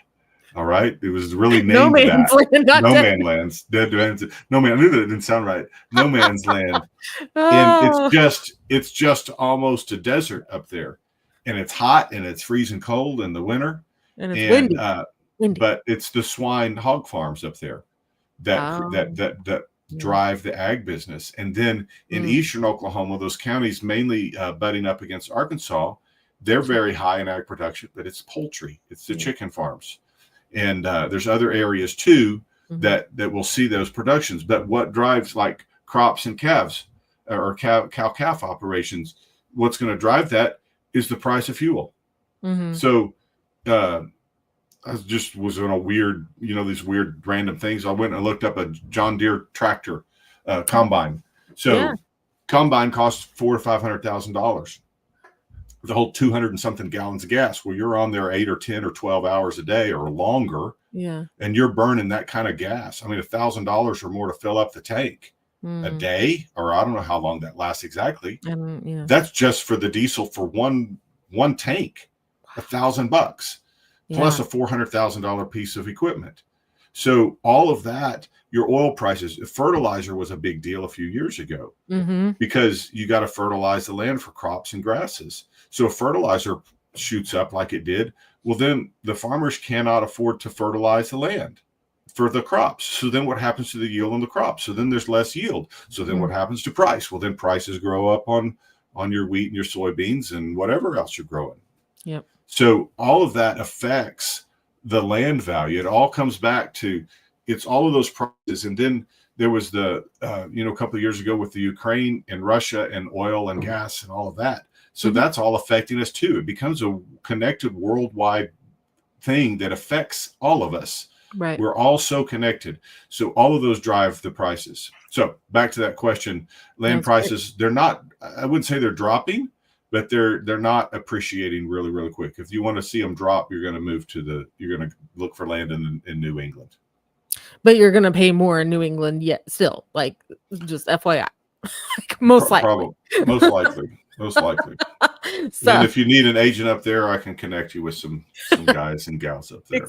All right. It was really named no man's that. Land, not no dead. man's lands. Dead man's. No man. I knew that didn't sound right. No man's land. And it's just almost a desert up there. And it's hot and it's freezing cold in the winter. And it's windy. But it's the swine hog farms up there that drive the ag business. And then in eastern Oklahoma, those counties mainly butting up against Arkansas, they're very high in ag production, but it's poultry. It's the chicken farms. And there's other areas too that will see those productions. But what drives like crops and calves or cow-calf operations, what's going to drive that is the price of fuel. So I was on a weird, these weird random things. I went and looked up a John Deere tractor combine. So combine costs $400,000 to $500,000. the whole 200 and something gallons of gas, where you're on there 8 or 10 or 12 hours a day or longer. Yeah. And you're burning that kind of gas. I mean, $1,000 or more to fill up the tank a day, or I don't know how long that lasts exactly. Yeah. That's just for the diesel for one tank, $1,000 plus a $400,000 piece of equipment. So all of that, your oil prices, fertilizer was a big deal a few years ago because you got to fertilize the land for crops and grasses. So if fertilizer shoots up like it did, well, then the farmers cannot afford to fertilize the land for the crops. So then what happens to the yield on the crops? So then there's less yield. So then what happens to price? Well, then prices grow up on your wheat and your soybeans and whatever else you're growing. Yep. So all of that affects the land value. It all comes back to, it's all of those prices. And then there was the, a couple of years ago with the Ukraine and Russia and oil and gas and all of that. So that's all affecting us too. It becomes a connected worldwide thing that affects all of us. Right. We're all so connected. So all of those drive the prices. So back to that question, land prices, they're not, I wouldn't say they're dropping, but they're not appreciating really, really quick. If you want to see them drop, you're going to you're going to look for land in New England. But you're going to pay more in New England yet still, like, just FYI. Most likely. Most likely. So, and if you need an agent up there, I can connect you with some guys and gals up there.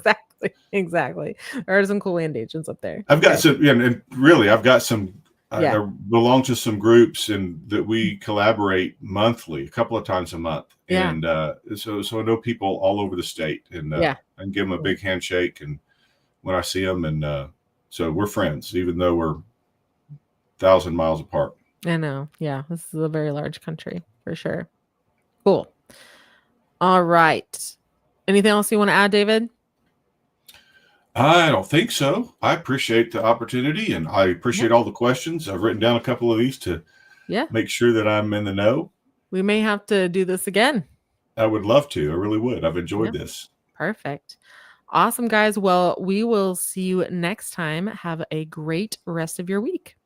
Exactly. There are some cool land agents up there. I've got some, and really, I've got some. I belong to some groups and that we collaborate monthly, a couple of times a month. Yeah. And so I know people all over the state, and I can give them a big handshake and when I see them, and so we're friends, even though we're 1,000 miles apart. I know. Yeah, this is a very large country for sure. Cool. All right. Anything else you want to add, David? I don't think so. I appreciate the opportunity, and I appreciate all the questions. I've written down a couple of these to make sure that I'm in the know. We may have to do this again. I would love to. I really would. I've enjoyed this. Perfect. Awesome, guys. Well, we will see you next time. Have a great rest of your week.